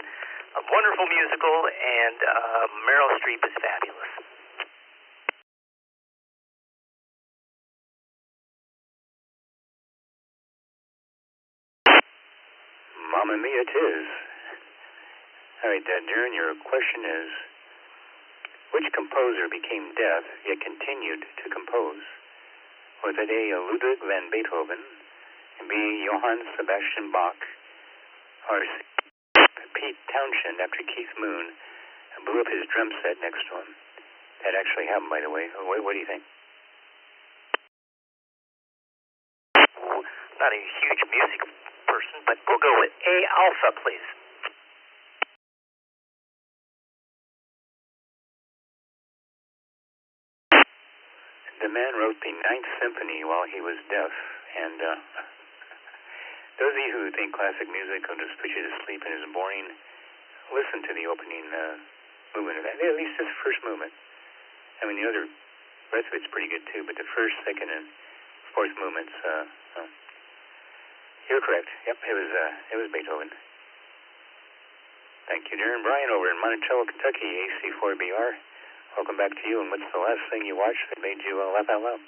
A wonderful musical, and Meryl Streep is fabulous. Mamma Mia it is. All right, Darren, your question is, which composer became deaf yet continued to compose? Was it A, Ludwig van Beethoven, B, Johann Sebastian Bach, or C, Pete Townshend after Keith Moon blew up his drum set next to him? That actually happened, by the way. What do you think? Not a huge music person, but we'll go with A, Alpha, please. The man wrote the Ninth Symphony while he was deaf, and those of you who think classic music will just put you to sleep and is boring, listen to the opening movement of that. At least this first movement. I mean, the rest of it's pretty good too, but the first, second, and fourth movements. You're correct. Yep, it was Beethoven. Thank you, Darren. Brian over in Monticello, Kentucky, AC4BR. Welcome back to you. And what's the last thing you watched that made you laugh out loud?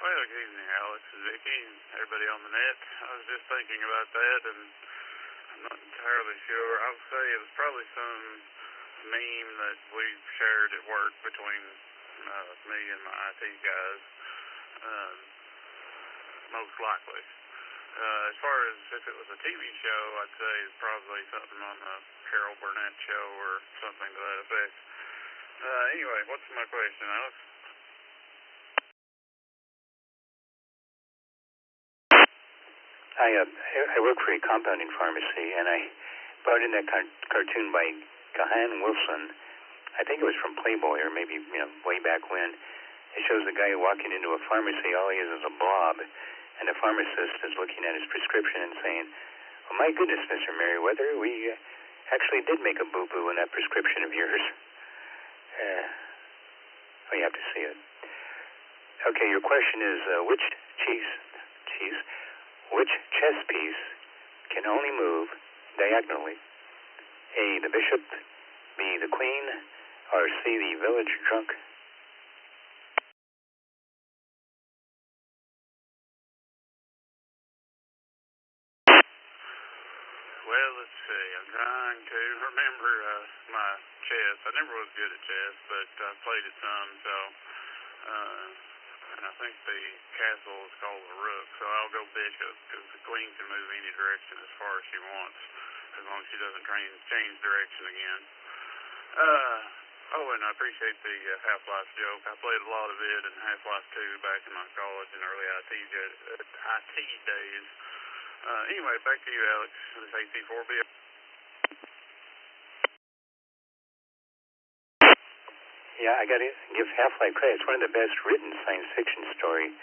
Well, good evening, Alex and Vicky, and everybody on the net. I was just thinking about that, and I'm not entirely sure. I would say it was probably some meme that we shared at work between me and my IT guys, most likely. As far as if it was a TV show, I'd say it's probably something on the Carol Burnett show or something to that effect. Anyway, what's my question, Alex? I work for a compounding pharmacy, and I brought in that cartoon by Gahan Wilson. I think it was from Playboy, or maybe way back when. It shows a guy walking into a pharmacy. All he is a blob, and the pharmacist is looking at his prescription and saying, "Oh my goodness, Mr. Merriweather, we actually did make a boo-boo in that prescription of yours." You have to see it. Okay, your question is which chess piece can only move diagonally? A, the bishop, B, the queen, or C, the village drunk? Well, let's see. I'm trying to remember my chess. I never was good at chess, but I played it some, so and I think the castle is called the rook, so I'll go bishop, because the queen can move any direction as far as she wants, as long as she doesn't change direction again. And I appreciate the Half-Life joke. I played a lot of it in Half-Life 2 back in my college and early IT days. Anyway, back to you, Alex. This AC4B. Yeah, I got to give Half-Life credit. It's one of the best written science fiction story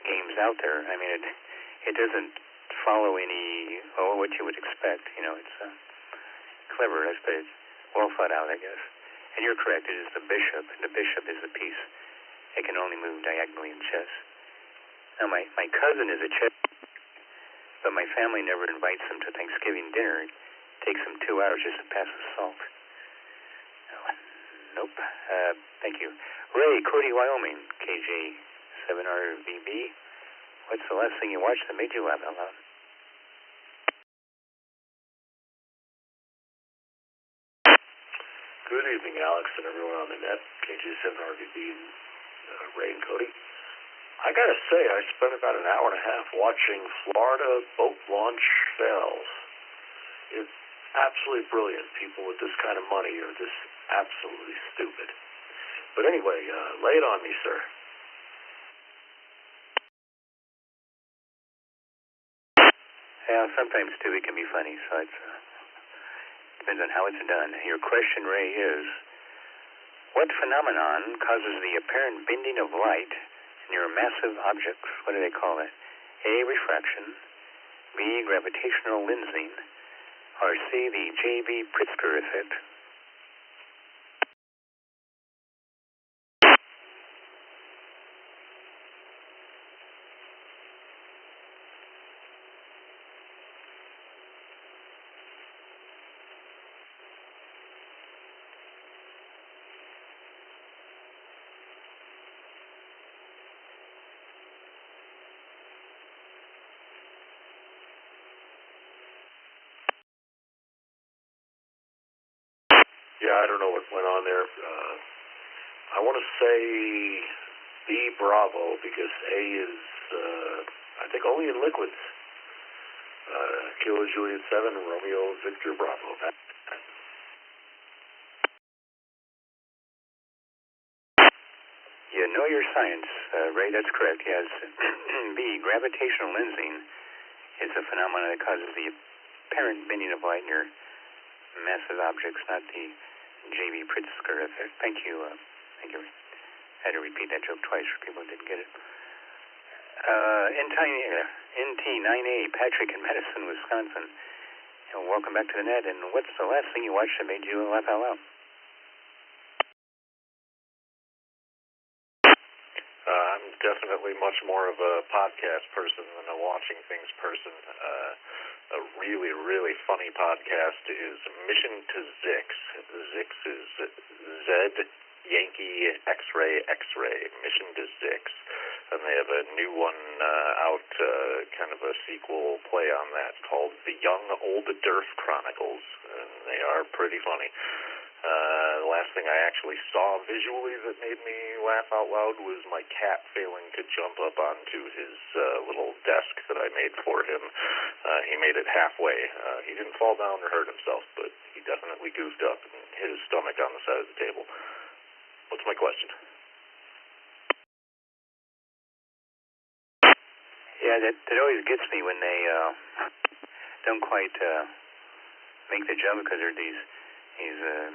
games out there. I mean, it doesn't follow any, what you would expect. You know, it's clever, but it's well thought out, I guess. And you're correct, it is the bishop, and the bishop is the piece. It can only move diagonally in chess. Now, my cousin is a chess, but my family never invites him to Thanksgiving dinner. It takes him 2 hours just to pass the salt. Nope. Thank you. Ray, Cody, Wyoming, KJ7RVB. What's the last thing you watched that made you laugh out loud? Good evening, Alex, and everyone on the net. KJ7RVB, Ray and Cody. I gotta say, I spent about an hour and a half watching Florida boat launch fails. It's absolutely brilliant. People with this kind of money are just absolutely stupid. But anyway, lay it on me, sir. Yeah, sometimes too it can be funny, so it depends on how it's done. Your question, Ray, is what phenomenon causes the apparent bending of light near massive objects? What do they call it? A, refraction, B, gravitational lensing, or C, the J.B. Pritzker effect? Yeah, I don't know what went on there. I want to say B, Bravo, because A is, I think, only in liquids. Kilo Juliet 7, Romeo Victor Bravo. You know your science, Ray, that's correct, yes. B, gravitational lensing is a phenomenon that causes the apparent bending of light near massive objects, not the J.B. Pritzker effect. Thank you. Thank you. I had to repeat that joke twice for people who didn't get it. NT9A, Patrick in Madison, Wisconsin. And welcome back to the net. And what's the last thing you watched that made you laugh out loud? I'm definitely much more of a podcast person than a watching things person. A really, really funny podcast is Mission to Zix. Zix is Z, Yankee, X-Ray, X-Ray, Mission to Zix. And they have a new one out, kind of a sequel play on that called The Young Old Dearth Chronicles. And they are pretty funny. The last thing I actually saw visually that made me laugh out loud was my cat failing to jump up onto his little desk that I made for him. He made it halfway. He didn't fall down or hurt himself, but he definitely goofed up and hit his stomach on the side of the table. What's my question? Yeah, that always gets me when they don't quite make the jump, because they're these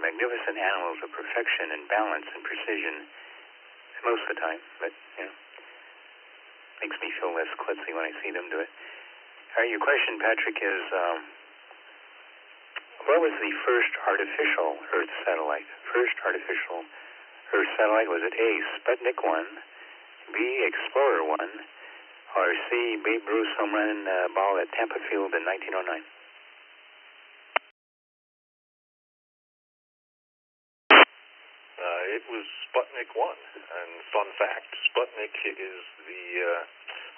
magnificent animals of perfection and balance and precision most of the time, but, you know, makes me feel less klutzy when I see them do it. All right, your question, Patrick, is what was the first artificial Earth satellite? First artificial Earth satellite, was it A, Sputnik 1, B, Explorer 1, or C, Babe Ruth's home run ball at Tampa Field in 1909? It was Sputnik 1, and fun fact, Sputnik is the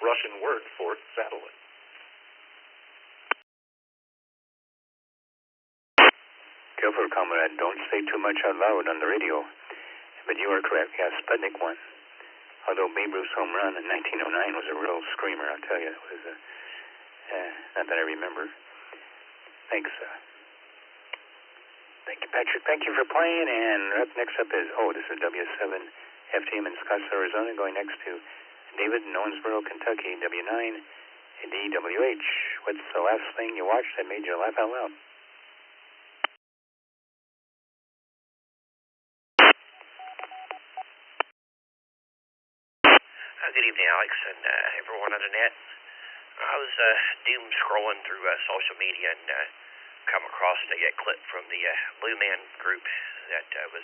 Russian word for satellite. Careful, comrade, don't say too much out loud on the radio. But you are correct, yes, Sputnik 1. Although Babe Ruth's home run in 1909 was a real screamer, I'll tell you. It was not that I remember. Thanks, thank you, Patrick. Thank you for playing. And up next up is, this is W7 FTM in Scottsdale, Arizona, going next to David in Owensboro, Kentucky, W9 DWH. What's the last thing you watched that made you laugh out loud? Good evening, Alex, and everyone on the net. I was doom scrolling through social media and come across a clip from the Blue Man group that was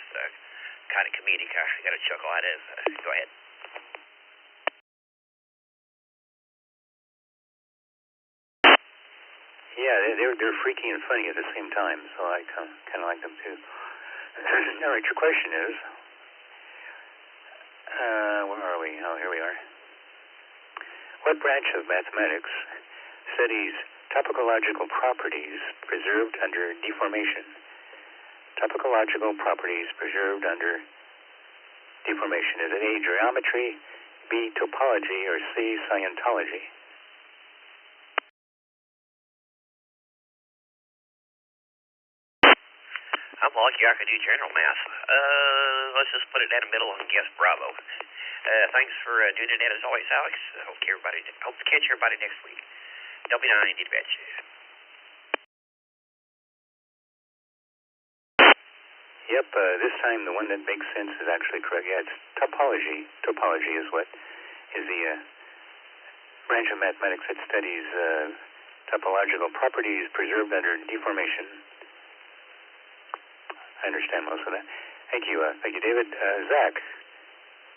kind of comedic. I got a chuckle out of. Go ahead. Yeah, they're freaky and funny at the same time, so I kind of like them too. All right, your question is, where are we? Oh, here we are. What branch of mathematics studies topological properties preserved under deformation? Topological properties preserved under deformation. Is it A, geometry, B, topology, or C, Scientology? I'm lucky I could do general math. Let's just put it down the middle and guess Bravo. Thanks for doing it as always, Alex. Hope to catch everybody next week. Don't be 90 to bet you. Yep, this time the one that makes sense is actually correct. Yeah, it's topology. Topology is what is the branch of mathematics that studies topological properties preserved under deformation. I understand most of that. Thank you, David.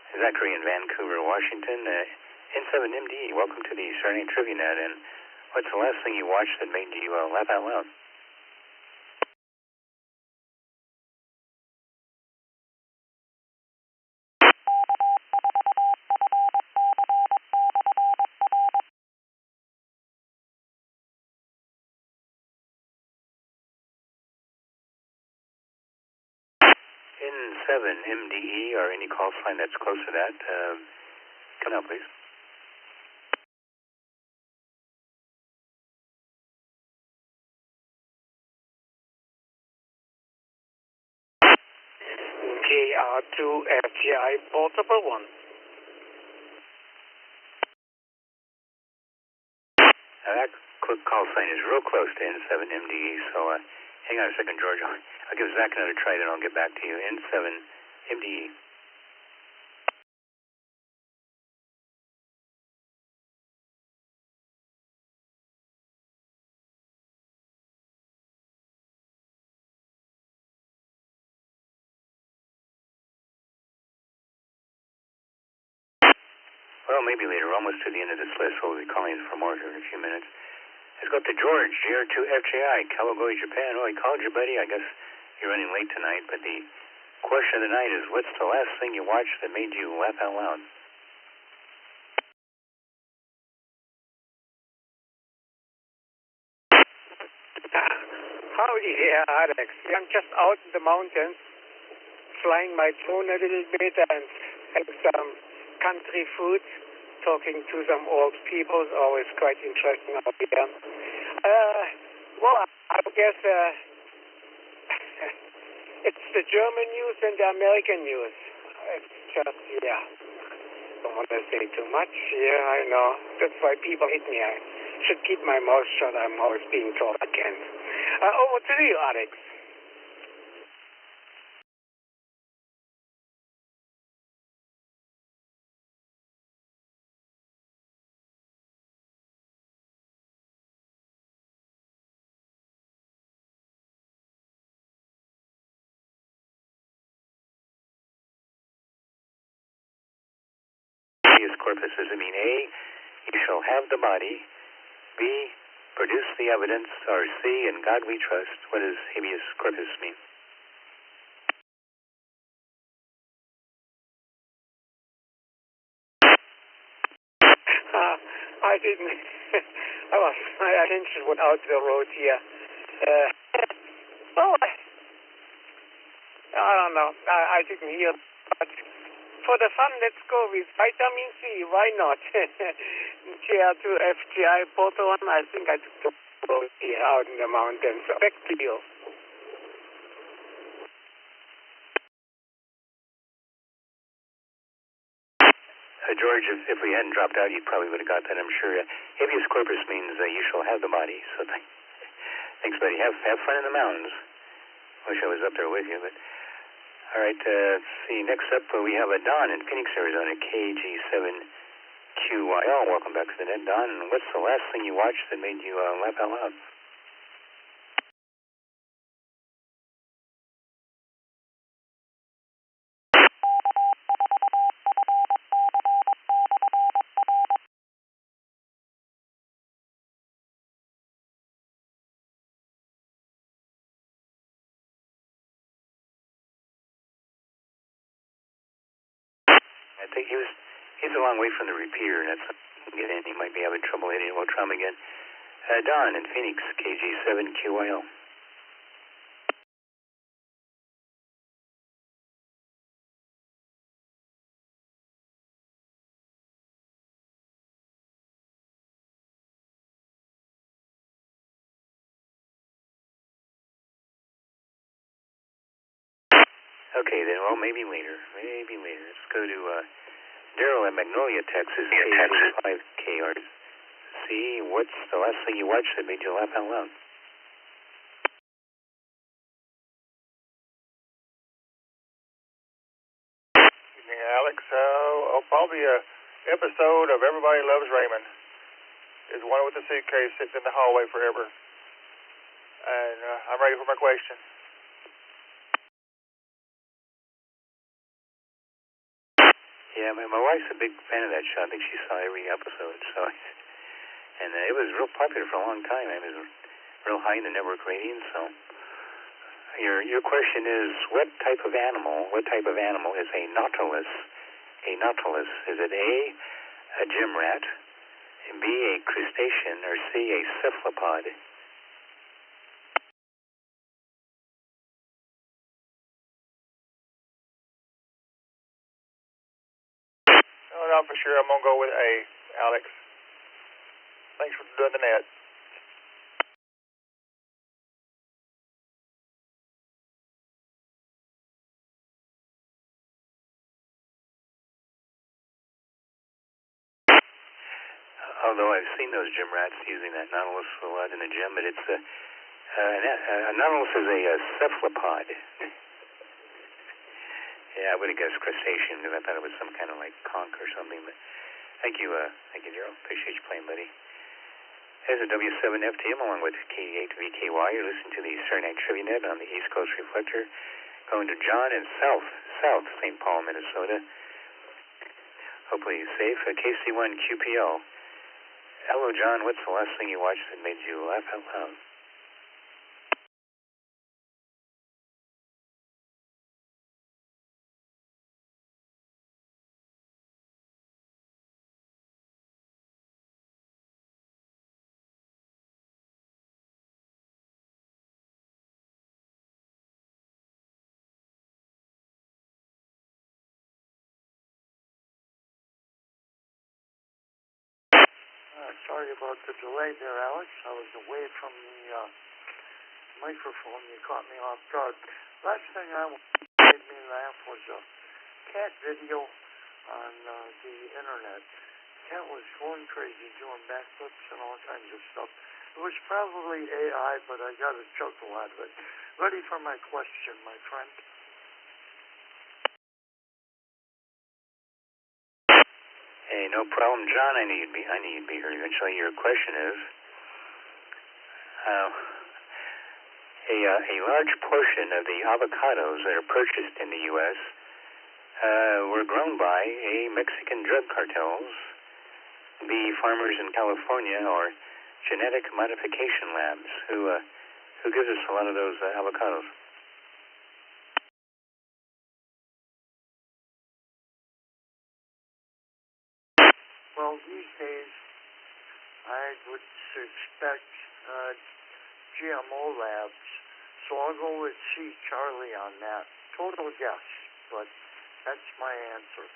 Zachary in Vancouver, Washington. N7MD, welcome to the Saturday Trivia Net. And what's the last thing you watched that made you laugh out loud? N7MDE or any call sign that's close to that. Come out, please. KR2FGI Portable 1. Now that call sign is real close to N7MDE, so hang on a second, George. I'll give Zach another try, then I'll get back to you. N7MDE. Well, maybe later. We're almost to the end of this list, so we'll be calling for more here in a few minutes. Let's go up to George, GR2FJI, Kawagoe, Japan. Oh, he called you, buddy. I guess you're running late tonight, but the question of the night is, what's the last thing you watched that made you laugh out loud? Howdy here, Alex. I'm just out in the mountains, flying my drone a little bit and having some country food, talking to some old people. It's always quite interesting out here. Well, I guess it's the German news and the American news. It's just, yeah, don't want to say too much. Yeah, I know. That's why people hit me. I should keep my mouth shut. I'm always being told I can't. Over to you, Alex. Habeas corpus, does it mean A, you shall have the body, B, produce the evidence, or C, in God we trust? What does habeas corpus mean? I didn't. My attention went out to the road here. Well, I don't know. I didn't hear. But for the fun, let's go with vitamin C. Why not? GR2FGI Porto 1. I think I took the road here out in the mountains. So back to you. George, if we hadn't dropped out, you probably would have got that, I'm sure. Habeas corpus means you shall have the body. So thanks, buddy. Have fun in the mountains. Wish I was up there with you, but all right. Let's see. Next up, we have Don in Phoenix, Arizona, KG7 QYL. Welcome back to the net, Don. And what's the last thing you watched that made you laugh out loud? I think he's a long way from the repeater, and that's get in. He might be having trouble hitting it. We'll try him again. Don in Phoenix, KG7QYL. Okay, then, well, maybe later. Maybe later. Let's go to Daryl in Magnolia, Texas, K5KRC. What's the last thing you watched that made you laugh out loud? Evening, Alex. Probably a episode of Everybody Loves Raymond. There's one with the suitcase sits in the hallway forever. And I'm ready for my question. Yeah, my wife's a big fan of that show. I think she saw every episode. So, and it was real popular for a long time. It was real high in the network ratings. So, your question is, what type of animal is a nautilus? A nautilus. Is it a gym rat, B, a crustacean, or C, a cephalopod? No, for sure. I'm going to go with A, Alex. Thanks for doing the net. Although I've seen those gym rats using that nautilus a lot in the gym, but it's a nautilus is a cephalopod. Yeah, I would have guessed crustacean because I thought it was some kind of like conch or something. But thank you, Daryl. Appreciate you playing, buddy. There's a W7FTM along with K8VKY. You're listening to the Saturday Night Trivia Net on the East Coast Reflector. Going to John in South St. Paul, Minnesota. Hopefully he's safe. KC1QPL. Hello, John. What's the last thing you watched that made you laugh out loud? Sorry about the delay there, Alex. I was away from the microphone. You caught me off guard. Last thing made me laugh was a cat video on the internet. Cat was going crazy, doing backflips and all kinds of stuff. It was probably AI, but I got a chuckle out of it. Ready for my question, my friend? Hey, no problem, John. I knew you'd be here eventually. Your question is, a large portion of the avocados that are purchased in the U.S. Were grown by A, Mexican drug cartels, B, farmers in California, or genetic modification labs. Who gives us a lot of those avocados? Well, these days, I would suspect GMO labs, so I'll go with C, Charlie, on that. Total guess, but that's my answer.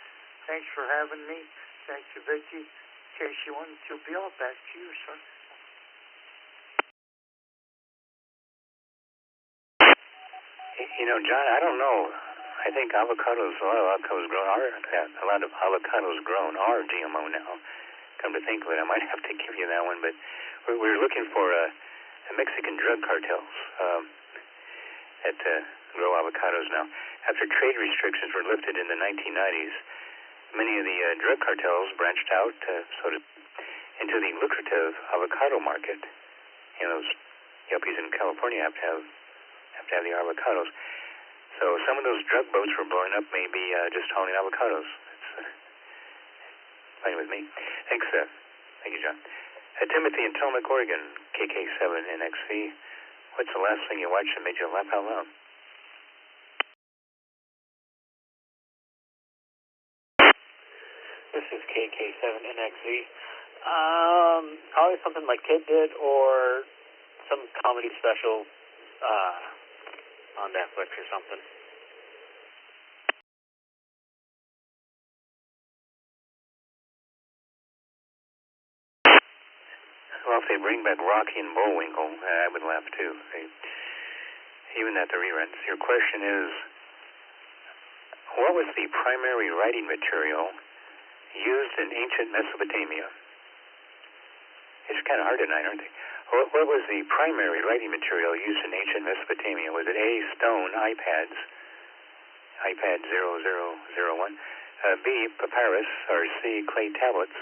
Thanks for having me. Thank you, Vicky. KC1QPL, back to you, sir. You know, John, I don't know. I think a lot of avocados grown are GMO now. Come to think of it, I might have to give you that one. But we're looking for Mexican drug cartels that grow avocados now. After trade restrictions were lifted in the 1990s, many of the drug cartels branched out into the lucrative avocado market. You know, those yuppies in California have to have the avocados. So some of those drug boats were blowing up, maybe just hauling avocados. That's fine with me. Thanks, thank you, John. Timothy in Tillamook, Oregon, KK7NXV. What's the last thing you watched that made you laugh out loud? This is KK7NXV. Probably something my kid did or some comedy special on Netflix or something. Well, if they bring back Rocky and Bullwinkle, I would laugh too. Even at the reruns. Your question is, what was the primary writing material used in ancient Mesopotamia? It's kind of hard tonight, aren't they? What was the primary writing material used in ancient Mesopotamia? Was it A, stone, iPads, iPad 0001, B, papyrus, or C, clay tablets?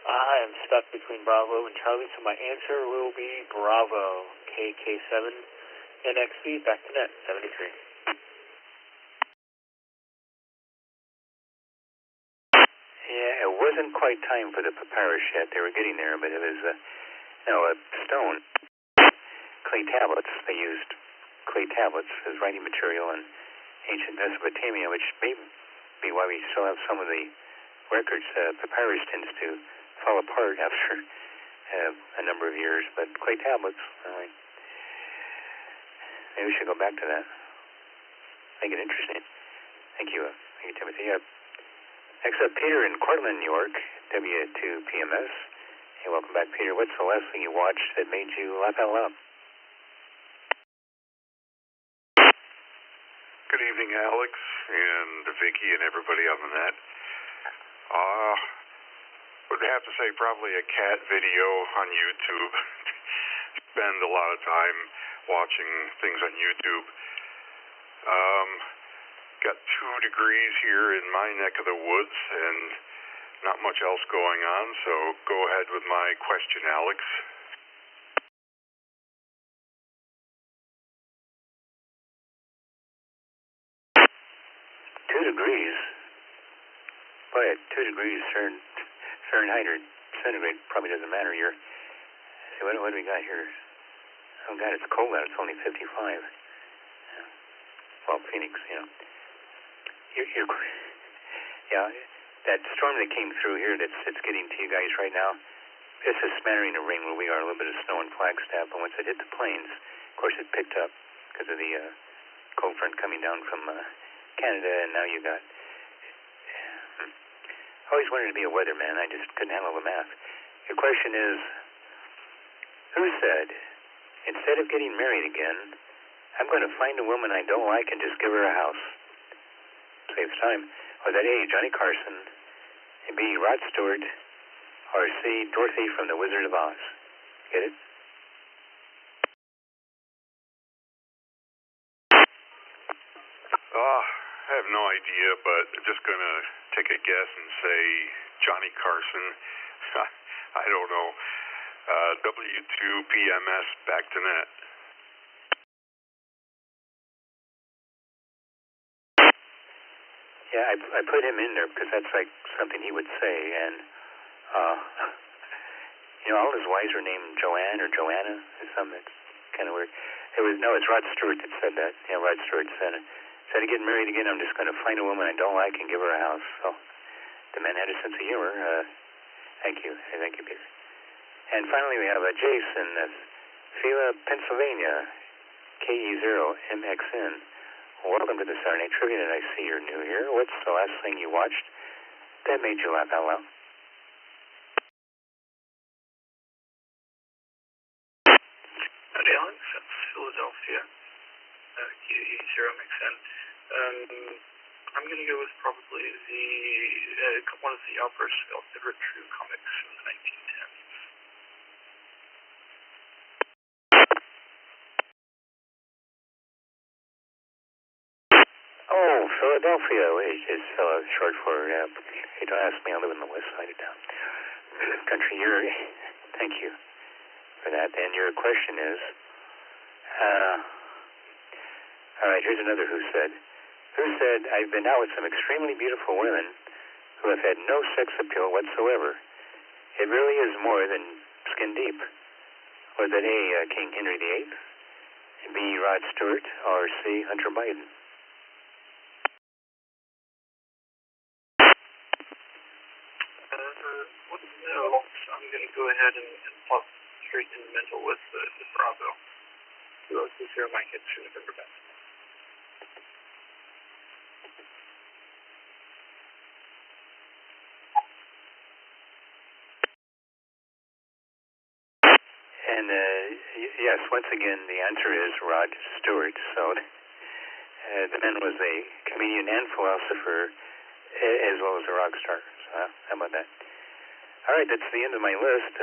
I am stuck between Bravo and Charlie, so my answer will be Bravo. KK7NXV, back to net, 73. Yeah, it wasn't quite time for the papyrus yet. They were getting there, but it was, stone, clay tablets. They used clay tablets as writing material in ancient Mesopotamia, which may be why we still have some of the records. Papyrus tends to fall apart after a number of years, but clay tablets, maybe we should go back to that. Make it interesting. Thank you, Timothy. Next up, Peter in Cortland, New York, W2PMS. Hey, welcome back, Peter. What's the last thing you watched that made you laugh out loud? Good evening, Alex and Vicky and everybody on the net. Would have to say probably a cat video on YouTube. Spend a lot of time watching things on YouTube. Got 2 degrees here in my neck of the woods and not much else going on, so go ahead with my question, Alex. Degrees. Boy, at 2 degrees Fahrenheit or centigrade probably doesn't matter. See, what do we got here? Oh, God, it's cold out. It's only 55. Well, Phoenix, that storm that came through here that's getting to you guys right now, it's a smattering of rain where we are, a little bit of snow in Flagstaff, and once it hit the plains, of course it picked up because of the cold front coming down from Canada, and now you got... I always wanted to be a weatherman. I just couldn't handle the math. Your question is, who said, instead of getting married again, I'm going to find a woman I don't like and just give her a house? Saves time. Was that A, Johnny Carson, B, Rod Stewart, or C, Dorothy from The Wizard of Oz? Get it? I have no idea, but I'm just going to take a guess and say Johnny Carson. I don't know. W2PMS, back to net. Yeah, I put him in there because that's like something he would say, and all his wives are named Joanne or Joanna or something. It's kind of weird. It's Rod Stewart that said that. Yeah, Rod Stewart said it. Instead of getting married again, I'm just going to find a woman I don't like and give her a house. So the man had a sense of humor. Thank you. Thank you, Peter. And finally, we have Jason, Phila, Pennsylvania, KE0MXN. Welcome to the Saturday Night Trivia Net. I see you're new here. What's the last thing you watched that made you laugh out loud? Howdy, Alex. That's Philadelphia, KE0MXN. I'm going to go with probably one of the Albert Edward True comics from the 1910s. Philadelphia is short for, hey, don't ask me, I live in the west side of town. Country, thank you for that. And your question is, all right, here's another who said, I've been out with some extremely beautiful women who have had no sex appeal whatsoever. It really is more than skin deep. Was it A, King Henry VIII, B, Rod Stewart, or C, Hunter Biden? No, so I'm going to go ahead and plug straight in the middle with Bravo. Those who hear my kids should have ever been. And yes, once again, the answer is Rod Stewart. So the man was a comedian and philosopher, as well as a rock star. So how about that? All right, that's the end of my list.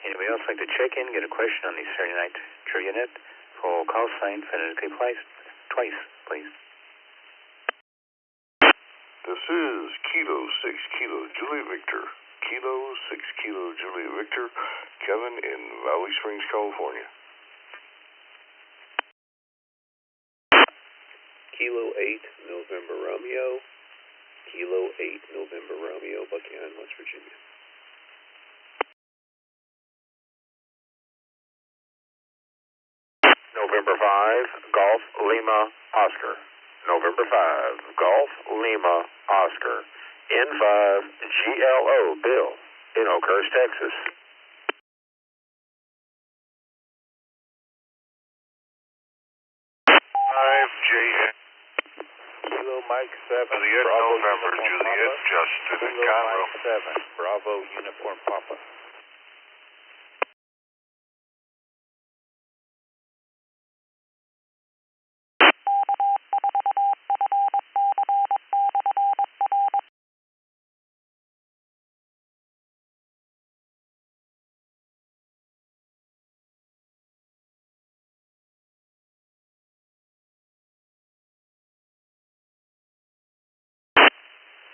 Anybody else like to check in, get a question on the Saturday Night Trivia Net? Full call sign, phonetically twice, please. This is Kilo 6 Kilo Julie Victor. Kilo 6 Kilo Julie Victor. Kevin in Valley Springs, California. Kilo 8 November Romeo. Kilo 8 November Romeo, Buchanan, West Virginia. November 5, Golf Lima Oscar. November 5, Golf Lima Oscar. N5 GLO Bill in Oakhurst, Texas. 5J. Kilo Mike 7. Juliet Bravo November, Uniform Juliet Papa. Justin in Kilo Cairo. Mike 7. Bravo Uniform Papa.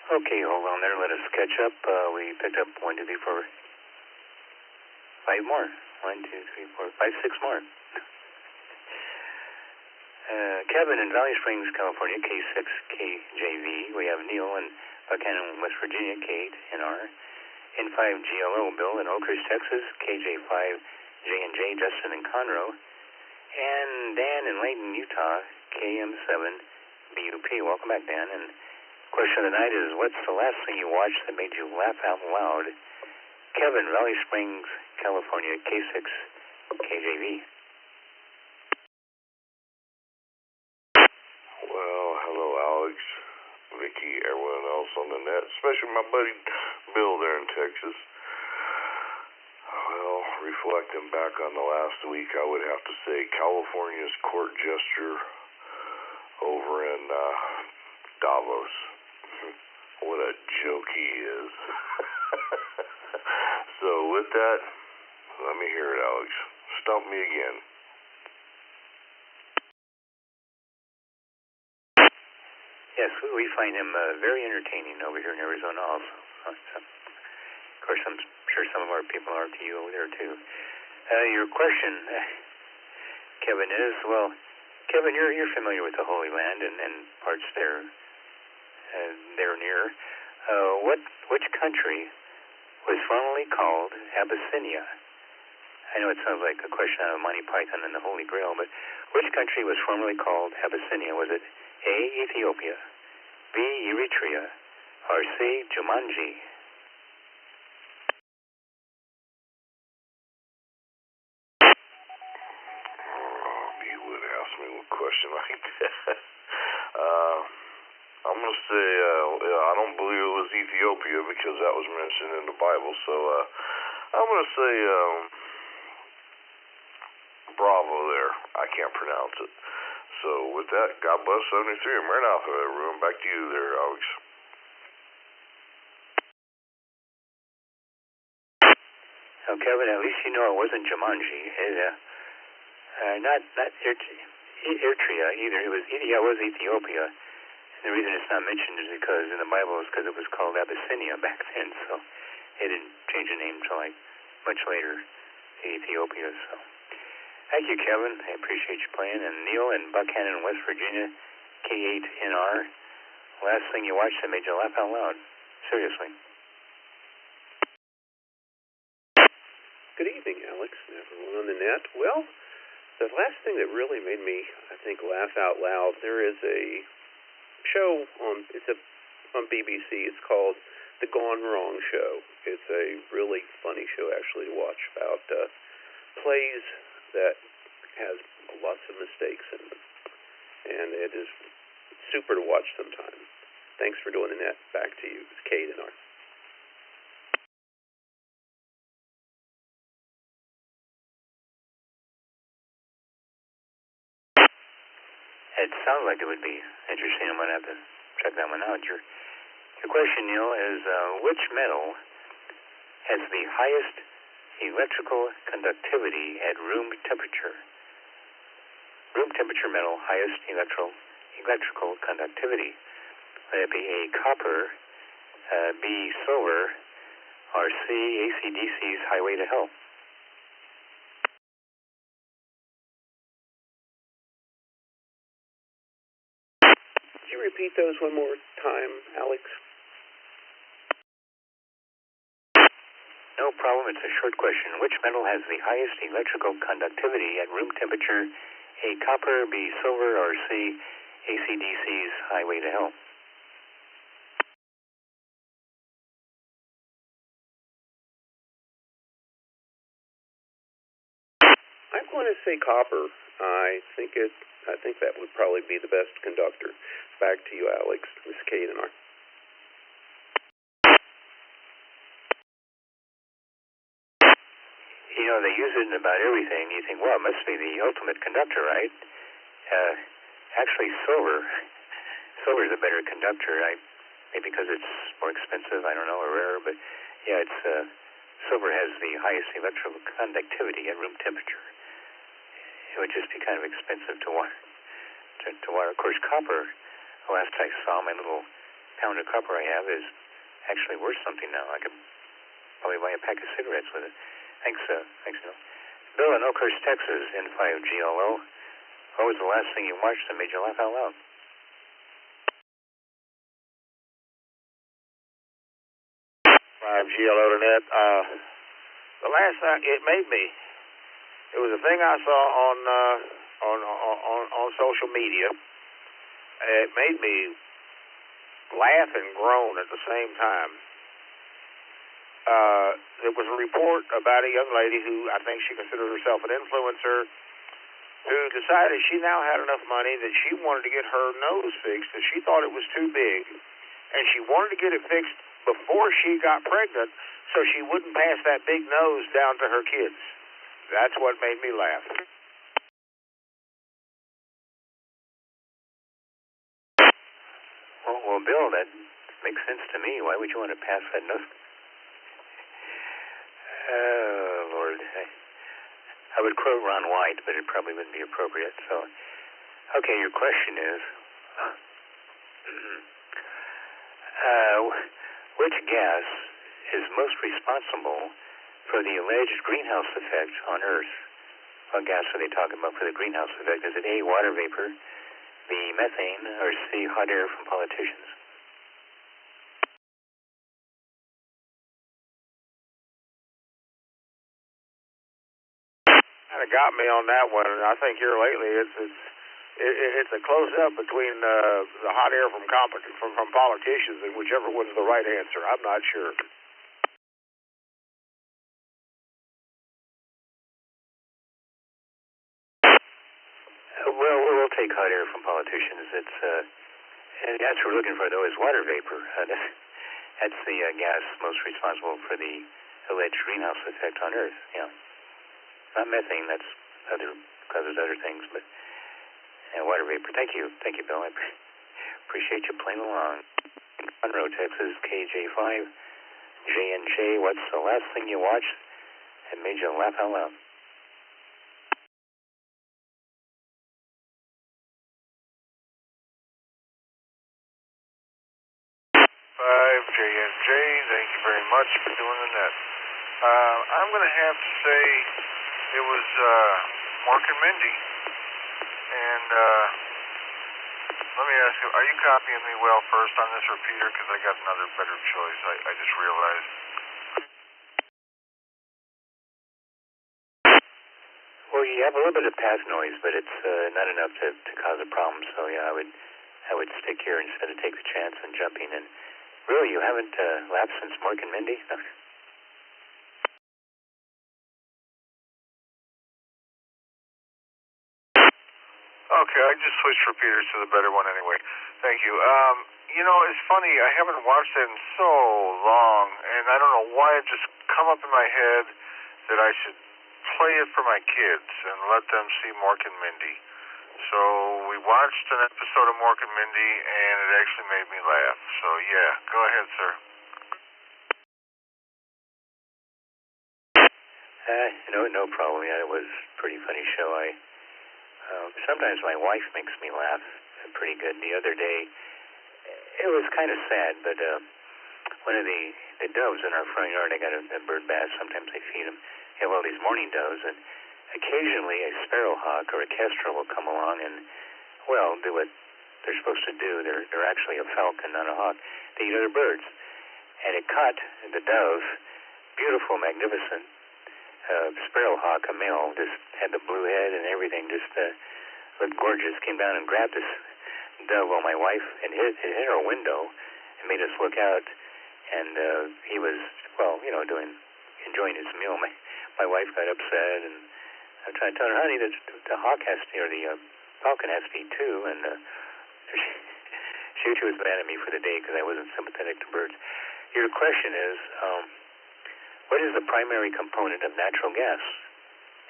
Okay, hold on there. Let us catch up. We picked up 1, 2, 3, 4, 5 more. 1, 2, 3, 4, 5, 6 more. Kevin in Valley Springs, California, K6KJV. We have Neil in Buchanan, West Virginia, K8NR. N5GLO, Bill in Oakhurst, Texas, KJ5JNJ, Justin in Conroe. And Dan in Layton, Utah, KM7BUP. Welcome back, Dan. And question of the night is, what's the last thing you watched that made you laugh out loud? Kevin, Valley Springs, California, K6KJV. Well, hello, Alex, Vicky, everyone else on the net, especially my buddy Bill there in Texas. Well, reflecting back on the last week, I would have to say California's court jester over in Davos. What a joke he is. So with that, let me hear it, Alex. Stump me again. Yes, we find him very entertaining over here in Arizona also. Of course, I'm sure some of our people are to you over there too. Your question, Kevin, is, well, Kevin, you're familiar with the Holy Land and parts there near. Which country was formerly called Abyssinia? I know it sounds like a question out of Monty Python and the Holy Grail, but which country was formerly called Abyssinia? Was it A, Ethiopia, B, Eritrea, or C, Jumanji? You would ask me a question like that. I'm going to say, I don't believe it was Ethiopia because that was mentioned in the Bible, so I'm going to say Bravo there. I can't pronounce it. So with that, God bless 73 and Maranatha, everyone. Back to you there, Alex. Now, Kevin, at least you know it wasn't Jumanji. Not Eritrea either. It was Ethiopia. The reason it's not mentioned is because in the Bible is because it was called Abyssinia back then, so they didn't change the name until like much later to Ethiopia. So thank you, Kevin. I appreciate you playing. And Neil in Buckhannon, West Virginia, K8NR. Last thing you watched that made you laugh out loud. Seriously. Good evening, Alex, and everyone on the net. Well, the last thing that really made me, I think, laugh out loud, there is a show on BBC. It's called The Gone Wrong Show. It's a really funny show, actually, to watch about plays that has lots of mistakes in them. And it is super to watch sometime. Thanks for doing the net. Back to you. It's Kate and Art. It sounds like it would be interesting. I'm going to have to check that one out. Your question, Neil, is which metal has the highest electrical conductivity at room temperature? Room temperature metal, highest electrical conductivity. Would it be A, copper, B, silver, or C, AC/DC's Highway to Hell? Could you repeat those one more time, Alex? No problem. It's a short question. Which metal has the highest electrical conductivity at room temperature? A, copper, B, silver, or C, AC/DC's Highway to Hell? I'm going to say copper. I think that would probably be the best conductor. Back to you, Alex. Miss Kate and I. You know, they use it in about everything. You think, well, it must be the ultimate conductor, right? Actually, silver is a better conductor. Maybe because it's more expensive, I don't know, or rarer, but yeah, it's silver has the highest electrical conductivity at room temperature. It would just be kind of expensive to wire. Of course, copper, the last I saw, my little pound of copper I have is actually worth something now. I could probably buy a pack of cigarettes with it. Thanks, Neil. Bill in Oakhurst, Texas, N5GLO. What was the last thing you watched that made you laugh out loud? GLO to net. The last thing it was a thing I saw on social media. It made me laugh and groan at the same time. There was a report about a young lady who I think she considered herself an influencer, who decided she now had enough money that she wanted to get her nose fixed, and she thought it was too big, and she wanted to get it fixed before she got pregnant so she wouldn't pass that big nose down to her kids. That's what made me laugh. Well, Bill, that makes sense to me. Why would you want to pass that nose? Oh, Lord. I would quote Ron White, but it probably wouldn't be appropriate. So, okay, your question is, which gas is most responsible for the alleged greenhouse effect on Earth? What gas are they talking about for the greenhouse effect? Is it A, water vapor, B, methane, or C, hot air from politicians? Kind of got me on that one. I think here lately it's a close up between the hot air from politicians and whichever one's the right answer. I'm not sure. Well, we'll take hot air from politicians. And the gas we're looking for, though, is water vapor. That's the gas most responsible for the alleged greenhouse effect on Earth. Yeah, not methane. That's causes other things, but water vapor. Thank you, Bill. I appreciate you playing along. Conroe, Texas, KJ5, JNJ. What's the last thing you watched that made you laugh out loud? much for doing the net. I'm going to have to say it was Mark and Mindy. And let me ask you, are you copying me well first on this repeater? Because I got another better choice. I just realized. Well, you have a little bit of pass noise, but it's not enough to cause a problem. So yeah, I would stick here instead of take the chance on jumping. And really, you haven't laughed since Mark and Mindy? No. Okay, I just switched repeaters to the better one anyway. Thank you. You know, it's funny, I haven't watched it in so long, and I don't know why it just come up in my head that I should play it for my kids and let them see Mork and Mindy. So we watched an episode of Mork and Mindy, and it actually made me laugh. So yeah, go ahead, sir. No problem. Yeah, it was a pretty funny show. Sometimes my wife makes me laugh pretty good. The other day, it was kind of sad, but one of the doves in our front yard, I got a bird bath. Sometimes I feed them. Have all these mourning doves, and occasionally a sparrowhawk or a kestrel will come along and, well, do what they're supposed to do. They're actually a falcon, not a hawk. They eat other birds. And it caught the dove, beautiful, magnificent sparrowhawk, a male, just had the blue head and everything, just looked gorgeous, came down and grabbed this dove while my wife, and it hit our window and made us look out, and he was, well, enjoying his meal. My wife got upset, and I tried to tell her, honey, the hawk has to, or the falcon has to eat too, and she was mad at me for the day because I wasn't sympathetic to birds. Your question is, what is the primary component of natural gas?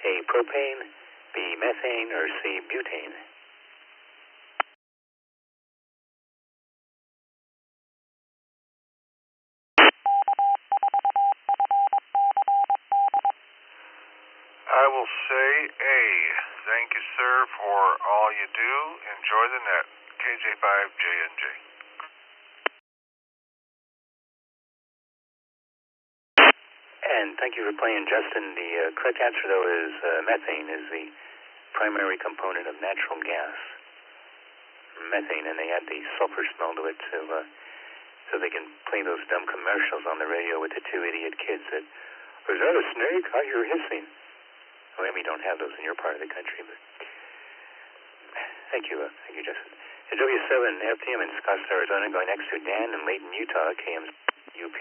A, propane, B, methane, or C, butane? I will say A. Thank you, sir, for all you do. Enjoy the net. KJ5JNJ. And thank you for playing, Justin. The correct answer, though, is methane is the primary component of natural gas. Methane, and they add the sulfur smell to it so they can play those dumb commercials on the radio with the two idiot kids that, is that a snake? I hear hissing. Well, maybe you don't have those in your part of the country, but thank you, Justin. At W7 FTM in Scottsdale, Arizona, going next to Dan in Layton, Utah, KM UP.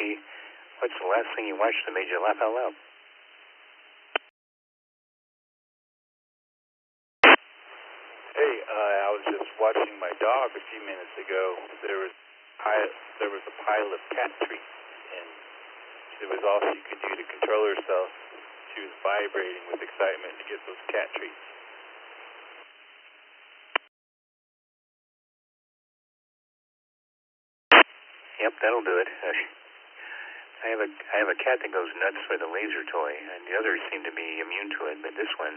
What's the last thing you watched that made you laugh out loud? Hey, I was just watching my dog a few minutes ago. There was a pile of cat treats, and there was all she could do to control herself. She was vibrating with excitement to get those cat treats. Yep, that'll do it. I have a cat that goes nuts for the laser toy, and the others seem to be immune to it, but this one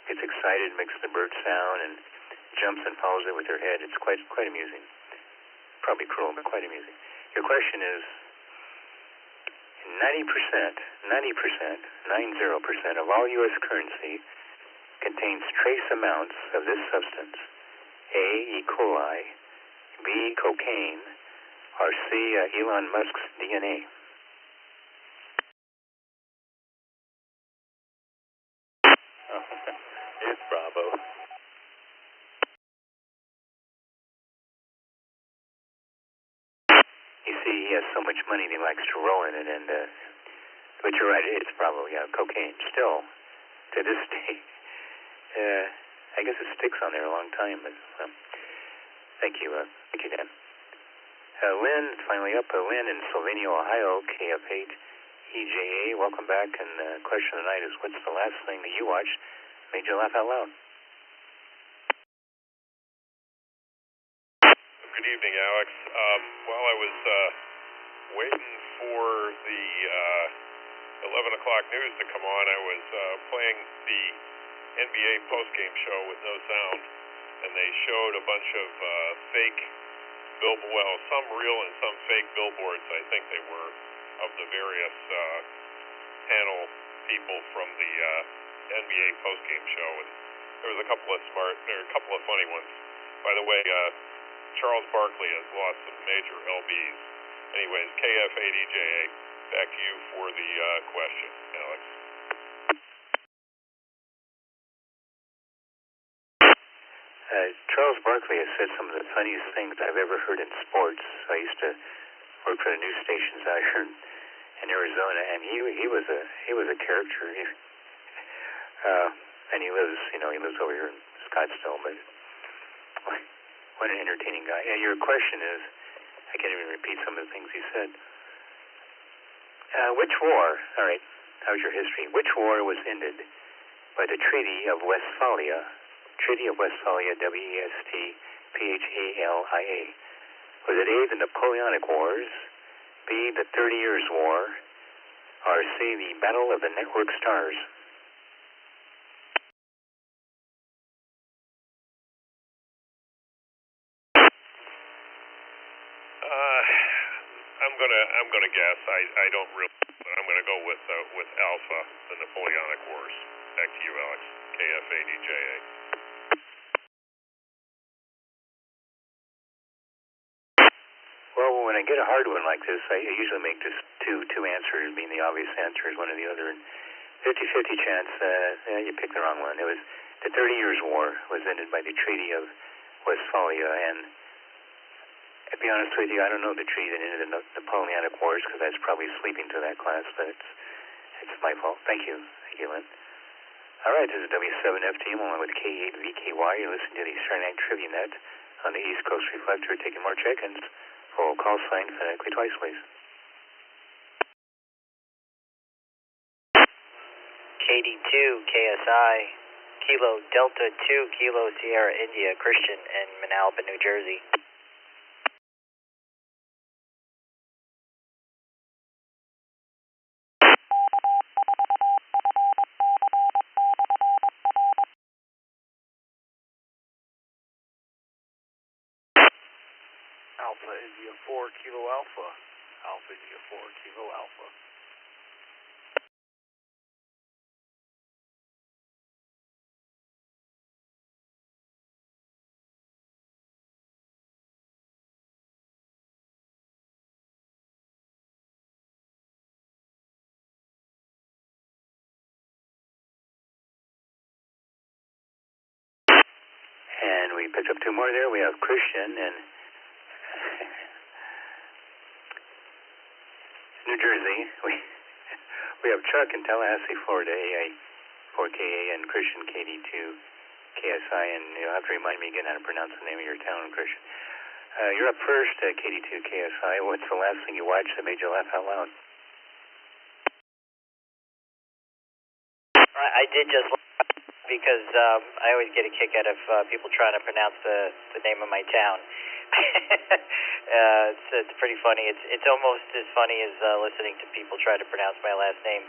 gets excited, makes the bird sound, and jumps and follows it with her head. It's quite amusing. Probably cruel, but quite amusing. Your question is, 90% of all U.S. currency contains trace amounts of this substance. A, E. coli, B, cocaine, or C, Elon Musk's DNA. It's Bravo. You see, he has so much money that he likes to roll in it, and but you're right, it's probably cocaine. Still, to this day, I guess it sticks on there a long time. But thank you, Dan. Lynn, finally up. Lynn in Sylvania, Ohio, KF8 EJA. Welcome back. And the question tonight is, what's the last thing that you watched made you laugh out loud? Good evening, Alex. While I was waiting for the 11 o'clock news to come on, I was playing the NBA postgame show with no sound, and they showed a bunch of fake some real and some fake billboards, I think they were, of the various panel people from the NBA postgame show, and there was a couple of funny ones. By the way, Charles Barkley has lost some major LBs. Anyways, KF8EJA, back to you for the question, Alex. Charles Barkley has said some of the funniest things I've ever heard in sports. I used to work for the news stations out here in Arizona, and he was a character. And he lives over here in Scottsdale, but what an entertaining guy. Yeah, your question is, I can't even repeat some of the things he said. Which war, all right, how's your history? Which war was ended by the Treaty of Westphalia? Treaty of Westphalia, Westphalia. Was it A, the Napoleonic Wars, B, the 30 Years' War, or C, the Battle of the Network Stars? I'm gonna guess. I don't really, but I'm gonna go with Alpha, the Napoleonic Wars. Back to you, Alex. KF8EJA. Well, when I get a hard one like this, I usually make just two answers, being the obvious answer is one or the other, and 50-50 chance, you pick the wrong one. It was the 30 Years' War was ended by the Treaty of Westphalia, and to be honest with you, I don't know the treaty that ended the Napoleonic Wars, because I was probably sleeping to that class, but it's my fault. Thank you, Lynn. All right, this is W7FT along with K8VKY. You're listening to the Saturday Night Trivia Net on the East Coast Reflector, taking more check-ins. Full call sign phonetically twice, please. KD2, KSI, Kilo Delta 2, Kilo Sierra India, Christian in Manalapan, New Jersey. Alpha India 4 Kilo Alpha. Alpha India 4 Kilo Alpha. And we picked up two more there. We have Christian and New Jersey. We have Chuck in Tallahassee, Florida, AA 4KA, and Christian KD2 KSI, and you'll have to remind me again how to pronounce the name of your town, Christian. You're up first, KD2 KSI. What's the last thing you watched that made you laugh out loud? I did just because I always get a kick out of people trying to pronounce the name of my town. It's pretty funny. It's almost as funny as listening to people try to pronounce my last name.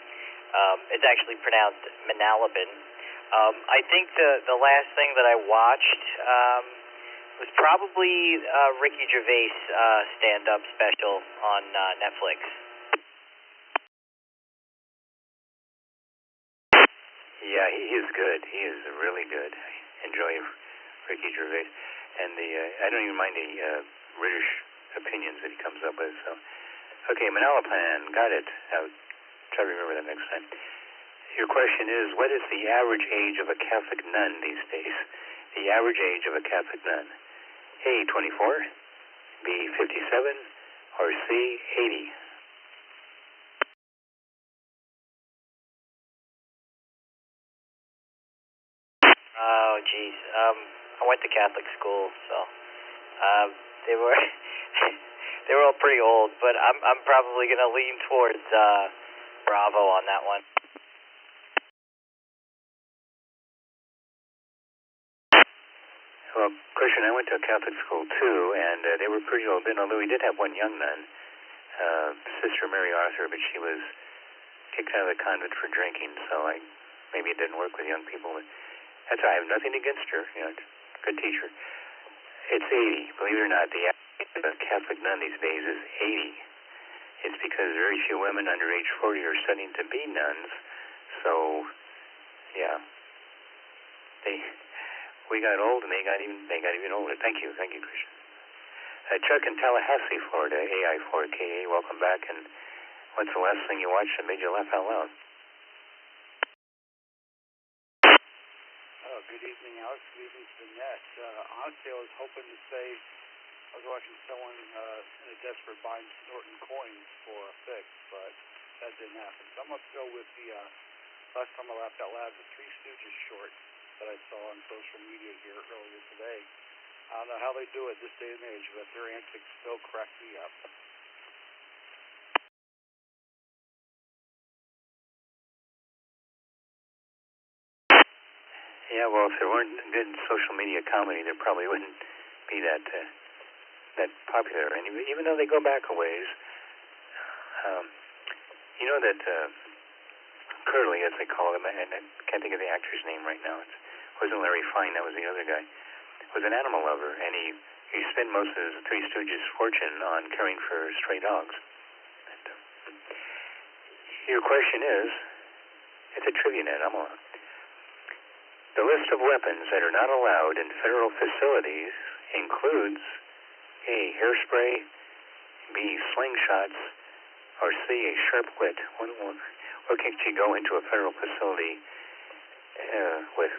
It's actually pronounced Manalapan. I think the last thing that I watched was probably Ricky Gervais' stand-up special on Netflix. Yeah, he is good. He is really good. I enjoy Ricky Gervais. And I don't even mind the British opinions that he comes up with. So, okay, Manalapan, got it. I'll try to remember that next time. Your question is, what is the average age of a Catholic nun these days? The average age of a Catholic nun. A, 24, B, 57, or C, 80? Oh, geez. I went to Catholic school, so they were they were all pretty old, but I'm probably gonna lean towards Bravo on that one. Well, Christian, I went to a Catholic school too, and they were pretty old then, although we did have one young nun, Sister Mary Arthur, but she was kicked out of the convent for drinking, so maybe it didn't work with young people. But I have nothing against her, good teacher. It's 80, believe it or not. The average of a Catholic nun these days is 80. it's because very few women under age 40 are studying to be nuns. So, yeah, we got old and they got even older. Thank you, Christian. Chuck in Tallahassee, Florida, AI4KA, welcome back. And what's the last thing you watched that made you laugh out loud? Good evening, Alex. Good evening to the net. Honestly, I was hoping to say I was watching someone in a desperate bind snorting coins for a fix, but that didn't happen. So I'm going to go with the last time I laughed out loud, the Three Stooges short that I saw on social media here earlier today. I don't know how they do it this day and age, but their antics still crack me up. Yeah, well, if there weren't good social media comedy, there probably wouldn't be that popular. And even though they go back a ways, you know that Curly, as they call him, and I can't think of the actor's name right now. It wasn't Larry Fine, that was the other guy. Was an animal lover, and he spent most of his Three Stooges' fortune on caring for stray dogs. And, your question is, it's a trivia net, I'm allowed. The list of weapons that are not allowed in federal facilities includes A, hairspray, B, slingshots, or C, a sharp wit. What can you go into a federal facility with?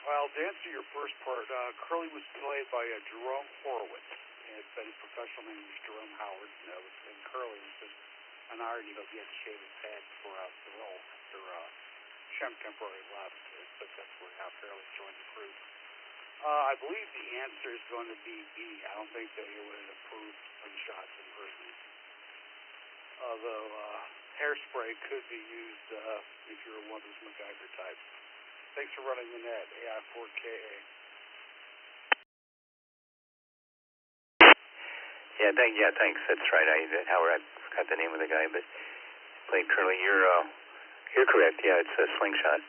Well, to answer your first part, Curly was played by Jerome Horowitz, and his professional name was Jerome Howard, and Curly was just an irony of he had to shave his head for the role after Shem temporarily left, but that's how Curly joined the crew. I believe the answer is going to be B. I don't think that he would have approved slingshots in person. Although hairspray could be used if you're one of those MacGyver types. Thanks for running the net, AI4KA. Yeah, thanks. That's right. Howard, I forgot the name of the guy, but played Curly. You're correct. Yeah, it's a slingshot.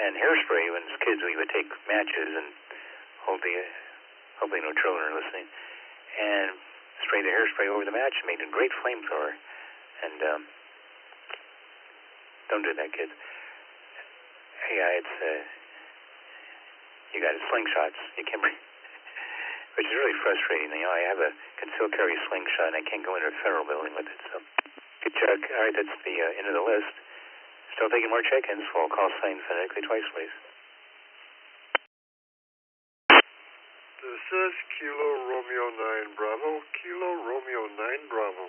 And hairspray. When as kids, we would take matches and hopefully no children are listening, and spray the hairspray over the match and made a great flamethrower. And don't do that, kids. Yeah, it's you got slingshots. You can't bring. Which is really frustrating. You know, I have a concealed carry slingshot, and I can't go into a federal building with it. So, good Chuck. All right, that's the end of the list. Still taking more check-ins. We'll call sign phonetically twice, please. This is Kilo Romeo 9 Bravo. Kilo Romeo 9 Bravo.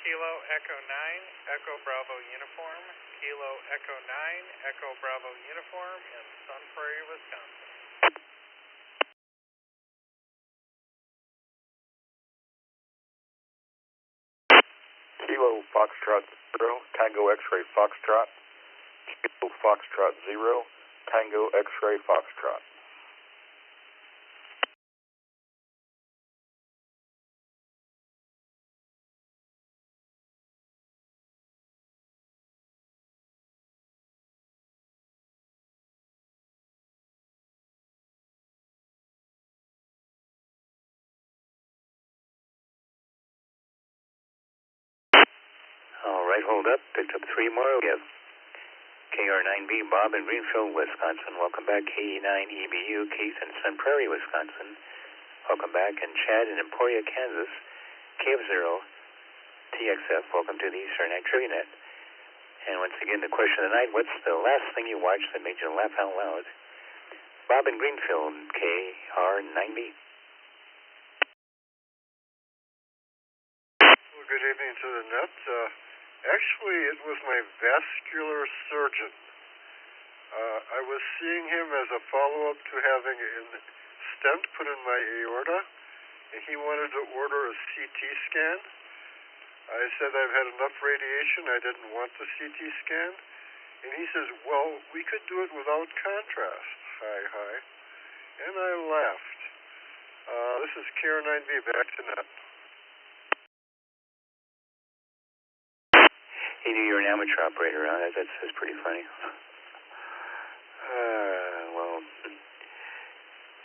Kilo Echo 9, Echo Bravo Uniform. Kilo Echo 9, Echo Bravo Uniform in Sun Prairie, Wisconsin. Kilo Foxtrot 0, Tango X-Ray Foxtrot. Kilo Foxtrot 0, Tango X-Ray Foxtrot. All right, hold up. Picked up 3 more. We have KR9B, Bob in Greenfield, Wisconsin. Welcome back. KE9EBU, Keith in Sun Prairie, Wisconsin. Welcome back. And Chad in Emporia, Kansas. KF0, TXF. Welcome to the Eastern Night Trivia Net. And once again, the question of the night, what's the last thing you watched that made you laugh out loud? Bob in Greenfield, KR9B. Well, good evening to the net. Actually, it was my vascular surgeon. I was seeing him as a follow-up to having a stent put in my aorta, and he wanted to order a CT scan. I said I've had enough radiation, I didn't want the CT scan. And he says, well, we could do it without contrast. Hi. And I laughed. This is KR9B, back to net. He knew you were an amateur operator, huh? That's pretty funny.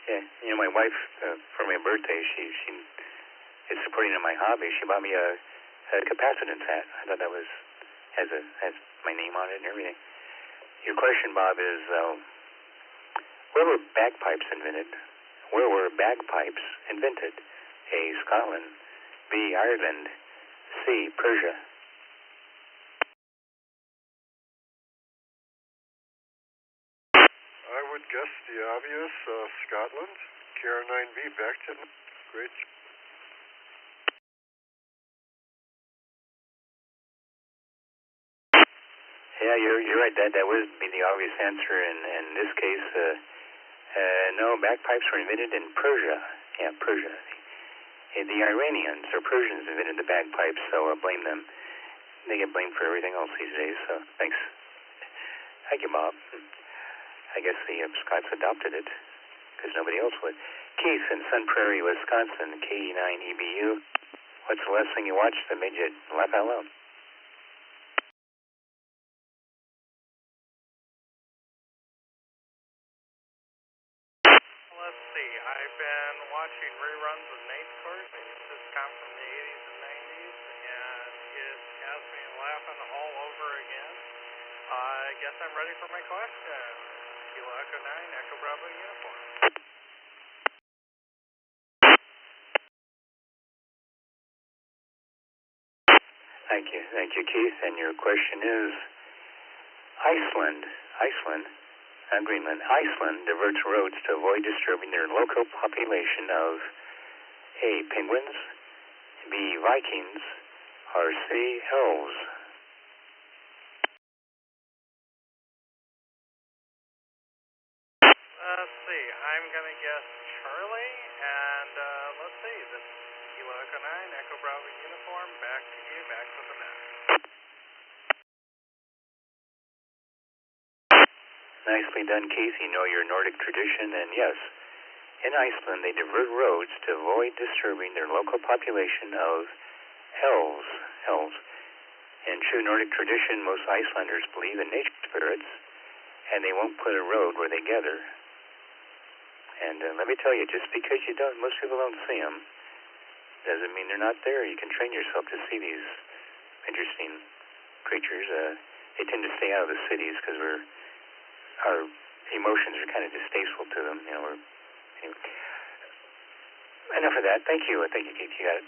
Yeah, you know, my wife, for my birthday, she is supporting in my hobby. She bought me a capacitance hat. I thought that has my name on it and everything. Your question, Bob, is where were bagpipes invented? Where were bagpipes invented? A, Scotland. B, Ireland. C, Persia. I would guess the obvious, Scotland. KR9B, back to great. Yeah, you're right. That would be the obvious answer. In this case, no, bagpipes were invented in Persia. Yeah, Persia. The Iranians or Persians invented the bagpipes, so blame them. They get blamed for everything else these days. So thanks. Thank you, Bob. I guess the Scots adopted it because nobody else would. Keith in Sun Prairie, Wisconsin, KE9EBU. What's the last thing you watched that made you laugh out loud? Let's see. I've been watching reruns of Nate's Court. I guess this come from the 80s and 90s, and it has me laughing all over again. I guess I'm ready for my question. Kilo Echo 9, Echo Bravo uniform. Thank you, Keith. And your question is Iceland, Greenland. Iceland diverts roads to avoid disturbing their local population of A, penguins, B, Vikings, or C, elves. Let's see. I'm going to guess Charlie, and let's see. This is Kilo Echo 9, Echo Bravo uniform. Back to you, back to the net. Nicely done, Keith. You know your Nordic tradition, and yes, in Iceland they divert roads to avoid disturbing their local population of elves. In true Nordic tradition, most Icelanders believe in nature spirits, and they won't put a road where they gather. And let me tell you, just because most people don't see them, doesn't mean they're not there. You can train yourself to see these interesting creatures. They tend to stay out of the cities because our emotions are kind of distasteful to them. You know, anyway. Enough of that. Thank you, Keith. You got it.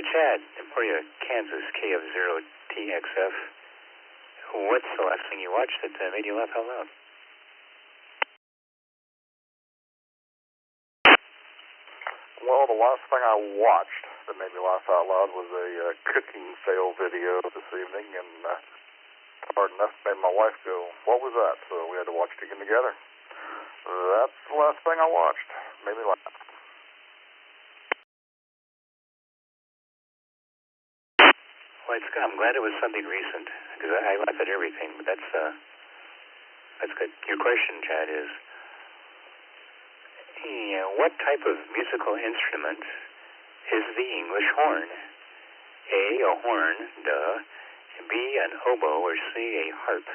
Chad, Emporia, Kansas, KF0TXF. What's the last thing you watched that made you laugh out loud? Well, the last thing I watched that made me laugh out loud was a cooking fail video this evening, and hard enough made my wife go, "What was that?" So we had to watch it again together. That's the last thing I watched. Made me laugh. Well, I'm glad it was something recent because I laugh at everything, but that's good. Your question, Chad, is what type of musical instrument is the English horn? A horn, duh. B, an oboe, or C, a harp?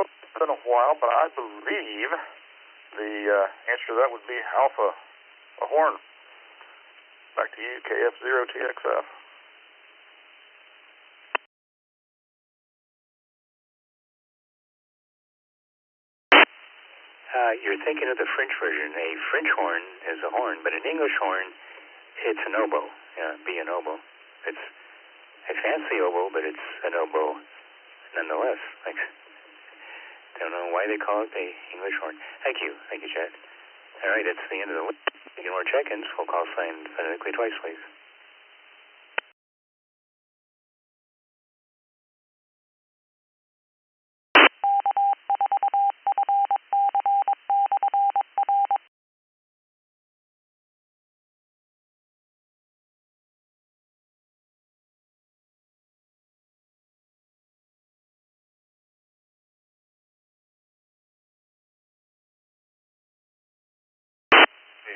It's been a while, but I believe the answer to that would be alpha, a horn. Back to you, KF0TXF. You're thinking of the French version. A French horn is a horn, but an English horn, it's an oboe. Yeah, be an oboe. It's a fancy oboe, but it's an oboe nonetheless. Don't know why they call it the English horn. Thank you, Chad. All right, that's the end of the list. Any more check-ins? Full call sign phonetically twice, please.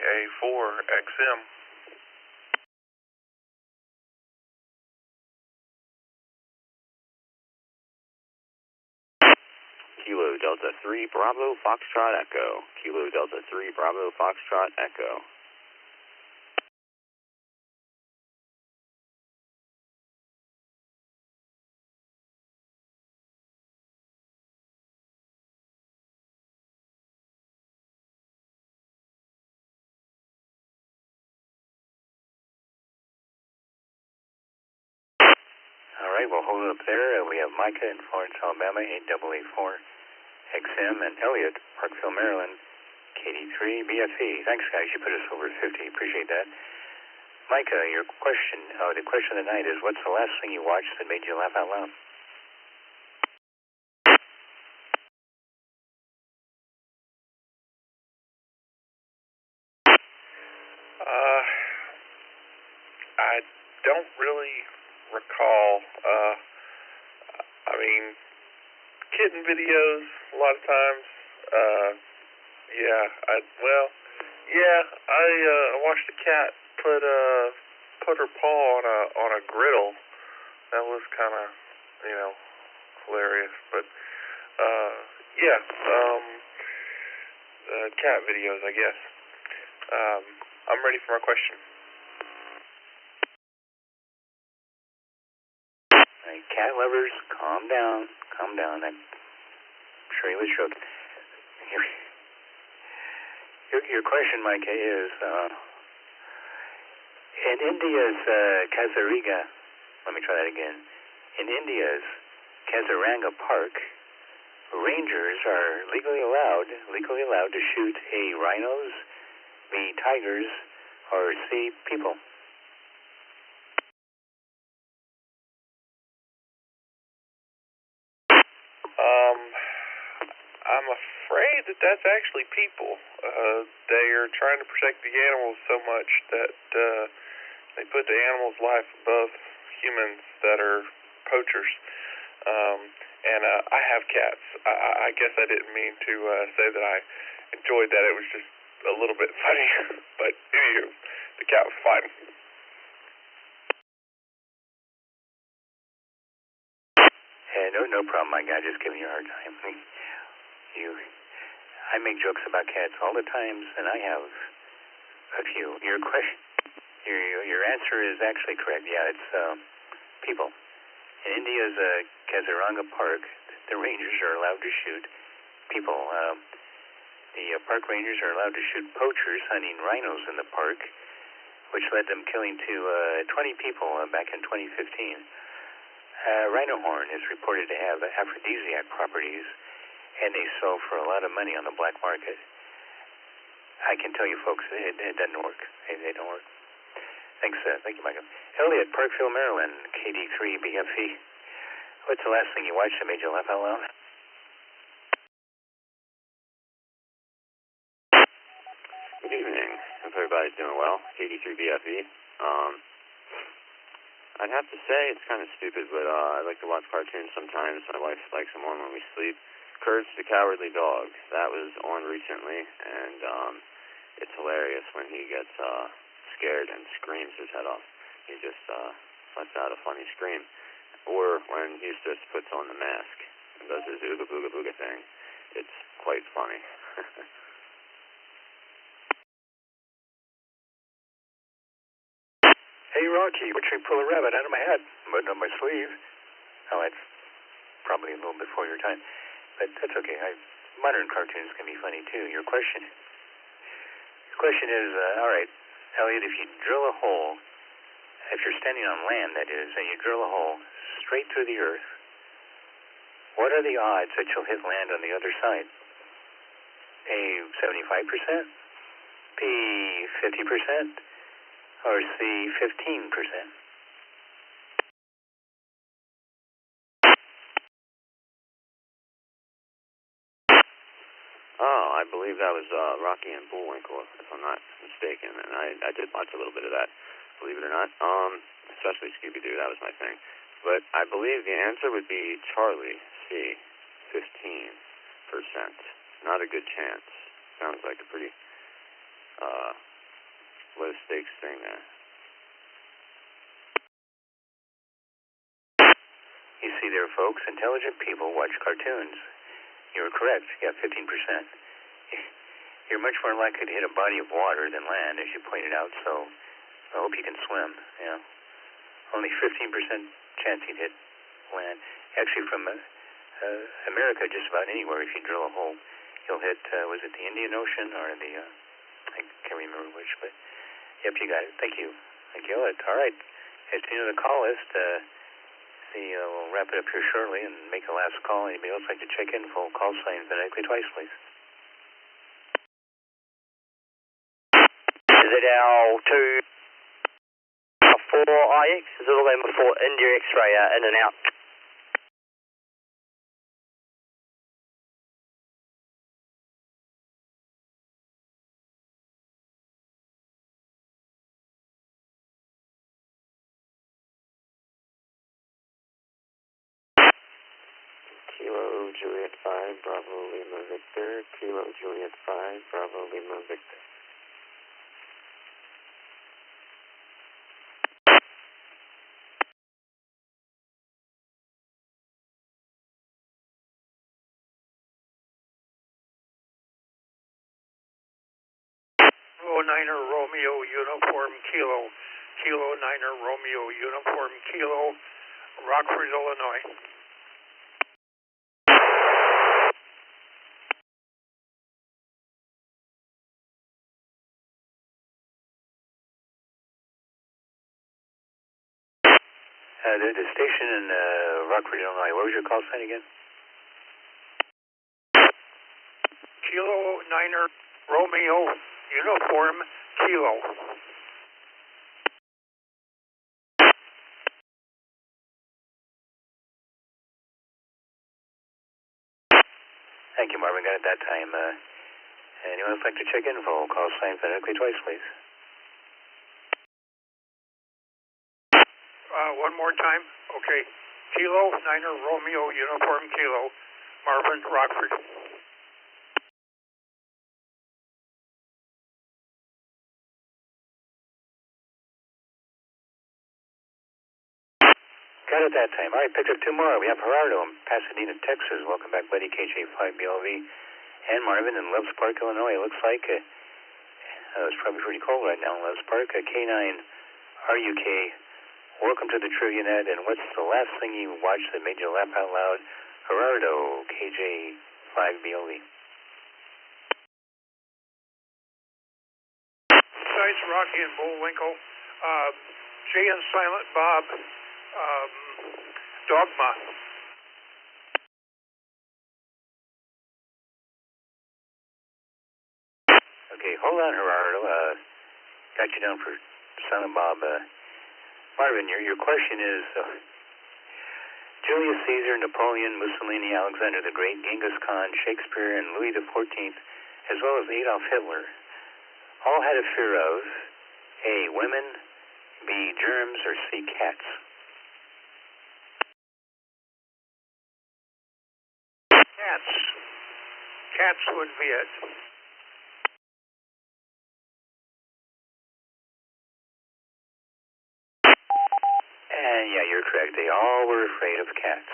A4XM. Kilo Delta 3 Bravo Foxtrot Echo. Kilo Delta 3 Bravo Foxtrot Echo. All right, we'll hold it up there. We have Micah in Florence, Alabama, 888-4 XM, and Elliot, Parkville, Maryland, KD3 BFE. Thanks, guys. You put us over 50. Appreciate that. Micah, your question, the question of the night is, what's the last thing you watched that made you laugh out loud? I don't really recall. I mean, kitten videos a lot of times. I watched a cat put her paw on a griddle. That was kind of, hilarious. But cat videos, I guess. I'm ready for my question. Cat lovers, calm down. Calm down. I'm sure you was joking. Your question, Micah, is in India's Kaziranga. Let me try that again. In India's Kaziranga Park, rangers are legally allowed to shoot A, rhinos, B, tigers, or C, people. I'm afraid that's actually people. They are trying to protect the animals so much that they put the animals' life above humans that are poachers. I have cats. I guess I didn't mean to say that I enjoyed that. It was just a little bit funny. But anywho, the cat was fine. No problem, my guy. Just giving you a hard time. I make jokes about cats all the times, and I have a few. Your question, your answer is actually correct. Yeah, it's people. In India's Kaziranga Park, the rangers are allowed to shoot people. The park rangers are allowed to shoot poachers hunting rhinos in the park, which led them killing 20 people back in 2015. Rhino horn is reported to have aphrodisiac properties, and they sell for a lot of money on the black market. I can tell you, folks, it doesn't work. They don't work. Thanks, thank you, Michael. Elliot, Parkville, Maryland, KD3 BFE. What's the last thing you watched that made you laugh out loud? Good evening. Hope everybody's doing well. KD3 BFE. I'd have to say it's kind of stupid, but I like to watch cartoons sometimes. My wife likes them on when we sleep. Courage the Cowardly Dog. That was on recently, and it's hilarious when he gets scared and screams his head off. He just lets out a funny scream. Or when Eustace puts on the mask and does his ooga booga booga thing. It's quite funny. Hey, Rocky, watch me pull a rabbit out of my hat, button on my sleeve. Oh, that's probably a little before your time, but that's okay. Modern cartoons can be funny, too. Your question is, all right, Elliot, if you drill a hole, if you're standing on land, that is, and you drill a hole straight through the earth, what are the odds that you'll hit land on the other side? A, 75%, B, 50%, or C, 15%? Oh, I believe that was Rocky and Bullwinkle, if I'm not mistaken, and I did watch a little bit of that, believe it or not. Especially Scooby-Doo, that was my thing. But I believe the answer would be Charlie, C, 15%. Not a good chance. Sounds like a pretty low stakes thing there. You see there, folks, intelligent people watch cartoons. You're correct. Yeah, 15%. You're much more likely to hit a body of water than land, as you pointed out, so I hope you can swim. Yeah. Only 15% chance you'd hit land. Actually, from America, just about anywhere, if you drill a hole, you'll hit, was it the Indian Ocean or the, I can't remember which, but, yep, you got it. Thank you. Thank you. All right. As to the call list, we'll wrap it up here shortly and make the last call. Anybody else like to check in? Full call sign phonetically twice, please. Is it our 4IX? Is it all them before India X-ray in and out? Kilo Juliet 5, Bravo Lima Victor. Kilo Juliet 5, Bravo Lima Victor. Niner Romeo Uniform Kilo. Kilo Niner Romeo Uniform Kilo, Rockford, Illinois. The station in Rockford, Illinois. What was your call sign again? Kilo Niner Romeo Uniform Kilo. Thank you, Marvin. Got it that time. Anyone else like to check in? Full call sign phonetically twice, please. One more time. Okay. Kilo Niner Romeo Uniform Kilo, Marvin, Rockford. Got it that time. All right, picked up two more. We have Gerardo in Pasadena, Texas. Welcome back, buddy. KJ5BLV. And Marvin in Loves Park, Illinois. It looks like it's probably pretty cold right now in Loves Park. K9 RUK. Welcome to the Trivia Net. And what's the last thing you watched that made you laugh out loud? Gerardo, KJ5BLV. Besides Rocky and Bullwinkle, Jay and Silent Bob, Dogma. Okay, hold on, Gerardo. Got you down for Silent Bob. Marvin, your question is Julius Caesar, Napoleon, Mussolini, Alexander the Great, Genghis Khan, Shakespeare, and Louis XIV, as well as Adolf Hitler, all had a fear of A, women, B, germs, or C, cats. Cats would be it. And yeah, you're correct. They all were afraid of cats.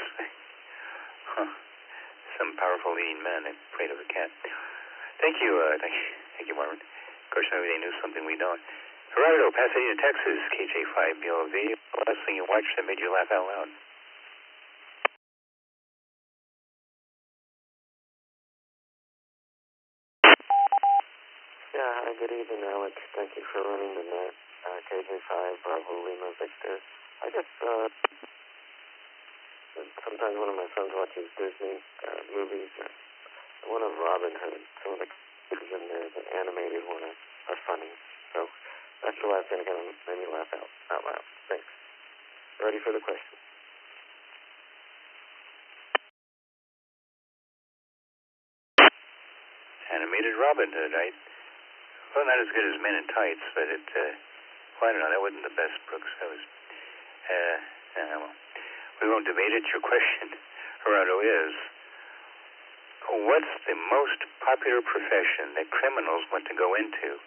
Some powerful leading men afraid of a cat. Thank you, Marvin. Of course, maybe they knew something we don't. Gerardo, Pasadena, Texas, KJ5BLV. The last thing you watched that made you laugh out loud? Yeah, hi, good evening, Alex. Thank you for running the net. KJ5, Bravo Lima Victor. I guess sometimes one of my sons watches Disney movies. One of Robin Hood. Some of the characters in there, the animated one, are funny. So that's the last thing that made me laugh out loud. Thanks. Ready for the question? Animated Robin Hood, right? Well, not as good as Men in Tights, but it, well, I don't know, that wasn't the best, Brooks. That was, well, we won't debate it. Your question, Gerardo, is, what's the most popular profession that criminals want to go into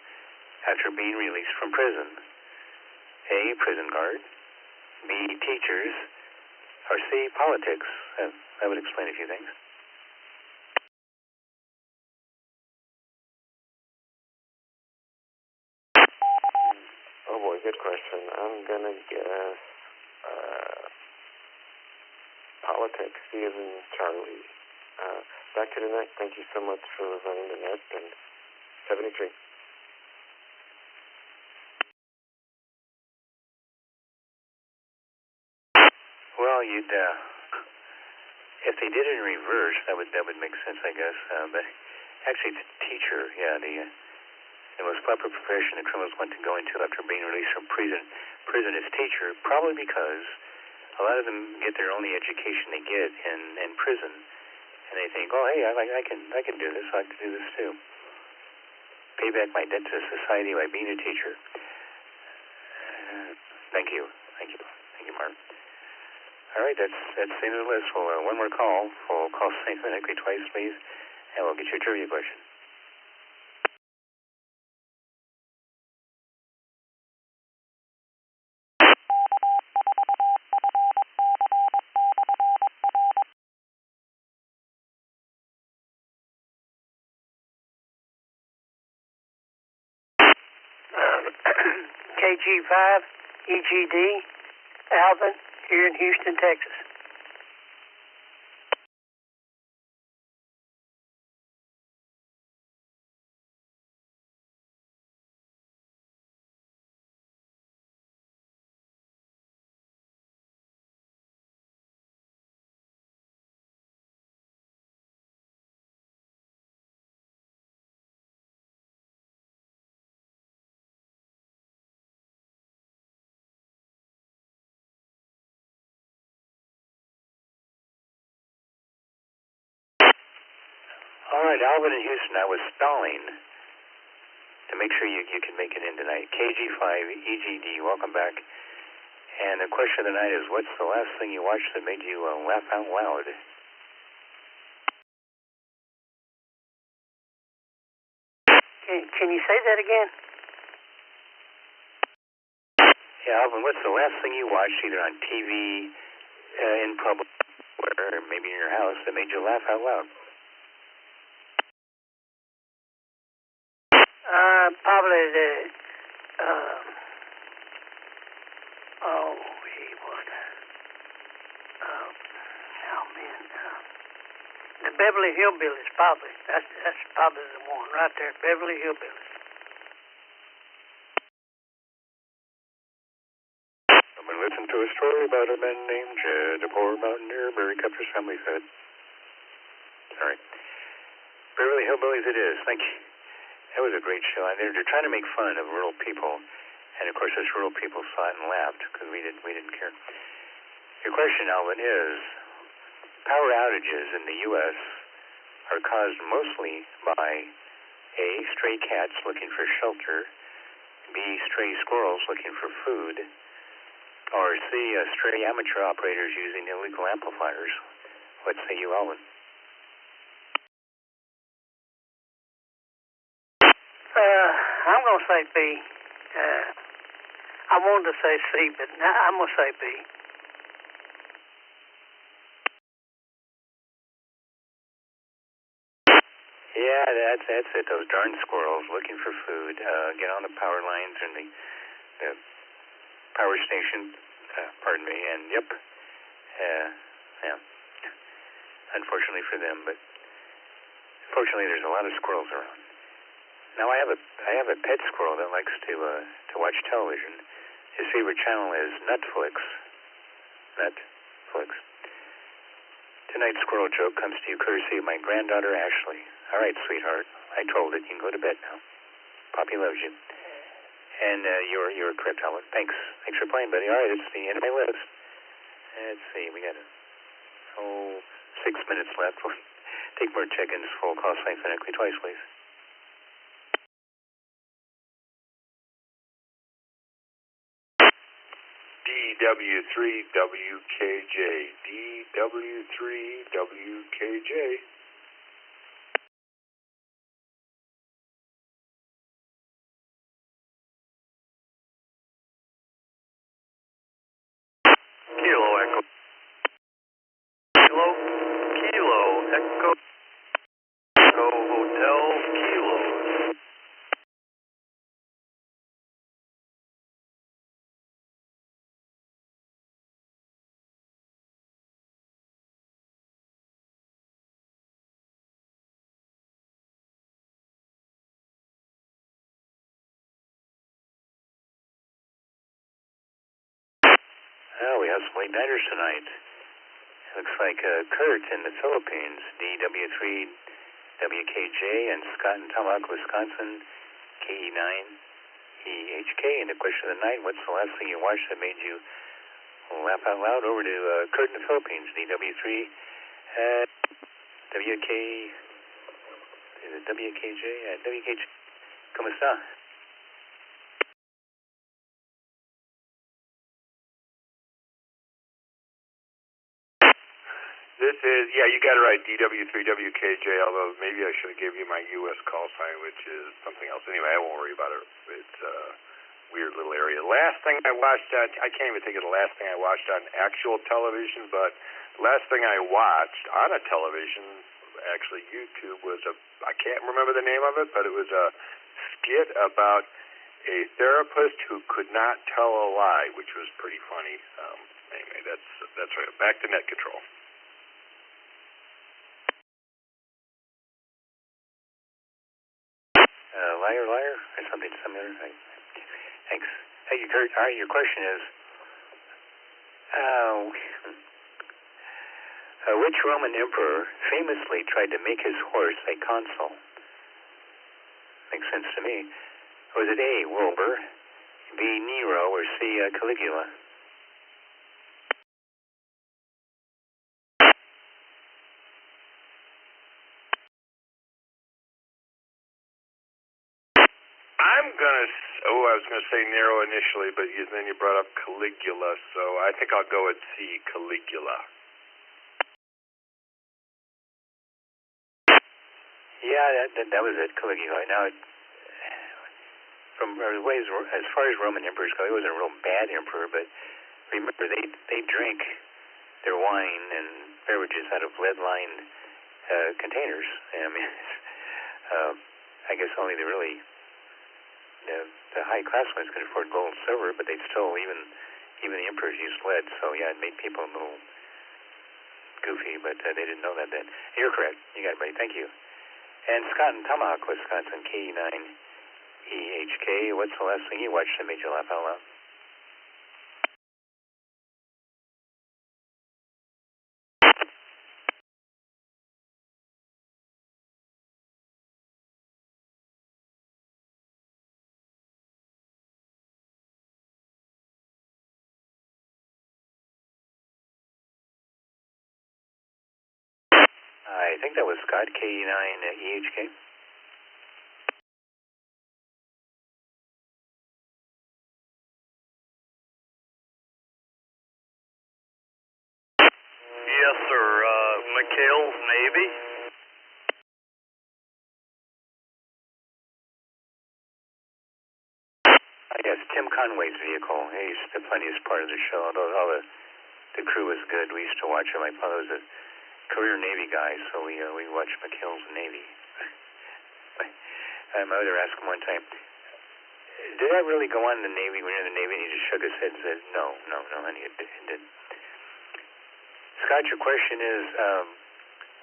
after being released from prison? A, prison guard, B, teachers, or C, politics? That would explain a few things. Oh boy, good question. I'm gonna guess politics. C as in Charlie. Back to the net. Thank you so much for running the net. And 73. Well, if they did it in reverse, that would make sense, I guess. But actually, it's teacher. Yeah, the most proper profession that criminals want to go into after being released from prison is teacher, probably because a lot of them get their only education they get in prison, and they think, oh, hey, I can do this. I can do this too. Pay back my debt to society by being a teacher. Thank you, Mark. All right, that's the end of the list. Well, one more call. We'll call St. Vincent twice, please, and we'll get you a trivia question. KG5, EGD, Alvin, here in Houston, Texas. All right, Alvin in Houston, I was stalling to make sure you can make it in tonight. KG5, EGD, welcome back. And the question of the night is, what's the last thing you watched that made you laugh out loud? Can you say that again? Yeah, Alvin, what's the last thing you watched, either on TV, in public, or maybe in your house, that made you laugh out loud? Probably the, the Beverly Hillbillies, probably. That's probably the one right there, Beverly Hillbillies. Someone listened to a story about a man named Jed, a poor mountaineer, very kept his family fed. All right. Beverly Hillbillies it is. Thank you. That was a great show. And they're trying to make fun of rural people, and of course, us rural people saw it and laughed because we didn't care. Your question, Alvin, is power outages in the U.S. are caused mostly by A, stray cats looking for shelter, B, stray squirrels looking for food, or C, stray amateur operators using illegal amplifiers. What say you, Alvin? I'm going to say B. I wanted to say C, but I'm going to say B. Yeah, that's it. Those darn squirrels looking for food. Get on the power lines and the power station. Pardon me. And yep. Yeah. Unfortunately for them, but fortunately there's a lot of squirrels around. Now I have a pet squirrel that likes to watch television. His favorite channel is Netflix. Tonight's squirrel joke comes to you courtesy of my granddaughter Ashley. All right, sweetheart. I told it. You can go to bed now. Poppy loves you. And you're correct, Alvin. Thanks for playing, buddy. All right, it's the end of my list. Let's see. We got 6 minutes left. We'll take more check-ins. Full call sign phonetically twice, please. DW3WKJ. DW3WKJ. Kilo Echo. Kilo Echo. Echo Hotel Kilo. Oh, we have some late nighters tonight. Looks like Kurt in the Philippines, DW3 WKJ, and Scott in Tomahawk, Wisconsin, KE9 EHK. And the question of the night, what's the last thing you watched that made you laugh out loud? Over to Kurt in the Philippines, DW3 WKJ, WKJ. ¿Cómo está? This is, yeah, you got it right, DW3WKJ, although maybe I should have given you my U.S. call sign, which is something else. Anyway, I won't worry about it. It's a weird little area. Last thing I watched on, I can't even think of the last thing I watched on actual television, but the last thing I watched on a television, actually YouTube, was I can't remember the name of it, but it was a skit about a therapist who could not tell a lie, which was pretty funny. Anyway, that's right. Back to net control. Liar, or something similar. Thanks. Hey, Kurt, all right, your question is, which Roman emperor famously tried to make his horse a consul? Makes sense to me. Was it A, Wilbur, B, Nero, or C, Caligula? I was going to say Nero initially, but then you brought up Caligula, so I think I'll go with C, Caligula. Yeah, that was it, Caligula. Now, from ways as far as Roman emperors go, he wasn't a real bad emperor, but remember they drank their wine and beverages out of lead-lined containers. I mean, I guess only the really the high class ones could afford gold and silver, but they'd still even the emperors used lead. So yeah, it made people a little goofy, but they didn't know that then. You're correct. You got it, buddy. Thank you. And Scott in Tomahawk, Wisconsin, KE9 EHK. What's the last thing you watched that made you laugh out loud? I think that was Scott, KE9 EHK. Yes, sir. McHale's Navy. Yes, Tim Conway's vehicle. He's the funniest part of the show. Although all the crew was good. We used to watch him. My father was a career Navy guy, so we watched McHale's Navy. My mother asked him one time, "Did I really go on in the Navy when you're in the Navy?" And he just shook his head and said, "No, honey, it didn't." Scott, your question is,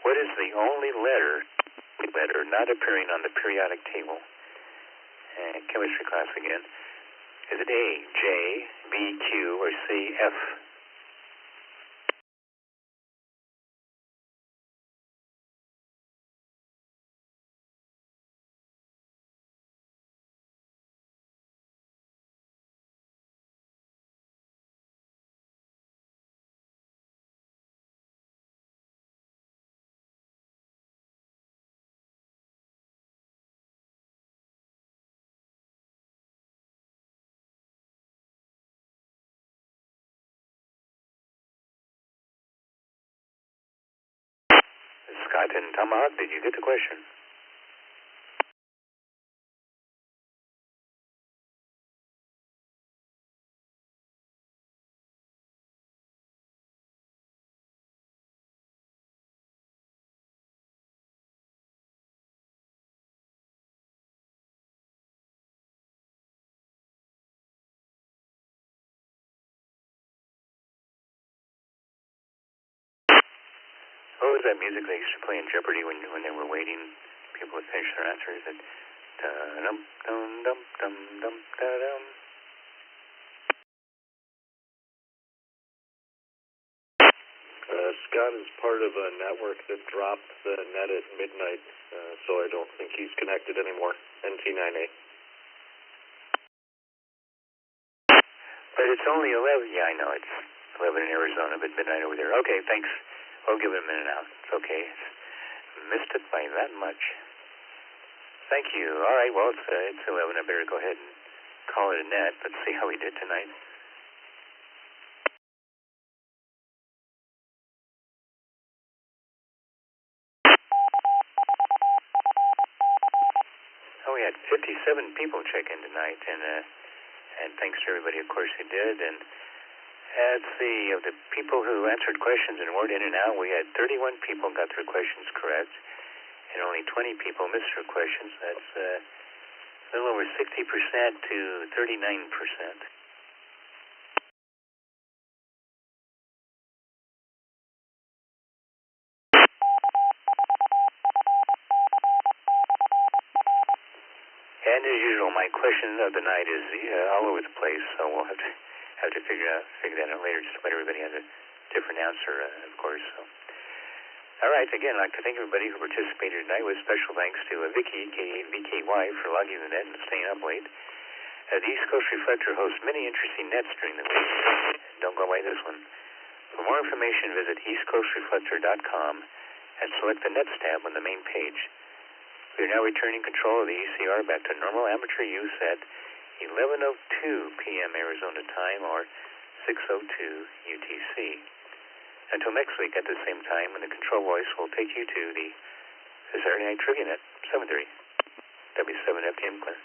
what is the only letter not appearing on the periodic table? And chemistry class again. Is it A, J, B, Q, or C, F? Scott and Tomahawk, did you get the question? What was that music they used to play in Jeopardy when they were waiting people to finish their answers? It dum dum dum dum dum dum. Scott is part of a network that dropped the net at midnight, so I don't think he's connected anymore. NT9A. But it's only 11. Yeah, I know. It's 11 in Arizona, but midnight over there. Okay, thanks. We'll give it a minute now. It's okay. Missed it by that much. Thank you. All right, well, it's 11. I better go ahead and call it a net. Let's see how we did tonight. Oh, we had 57 people check in tonight, and thanks to everybody, of course, who did. And let's see, of the people who answered questions and weren't in and out, we had 31 people got their questions correct, and only 20 people missed their questions. That's a little over 60% to 39%. And as usual, my question of the night is all over the place, so we'll have to figure that out later. Just let everybody have a different answer, of course. So. All right, again, I'd like to thank everybody who participated tonight, with special thanks to Vicky, VKY, for logging the net and staying up late. The East Coast Reflector hosts many interesting nets during the week. Don't go away this one. For more information, visit eastcoastreflector.com and select the Nets tab on the main page. We are now returning control of the ECR back to normal amateur use at 11:02 p.m. Arizona time, or 6:02 UTC. Until next week at the same time, when the control voice will take you to the Saturday Night Trivia Net, 7:30, W7 FTM clear.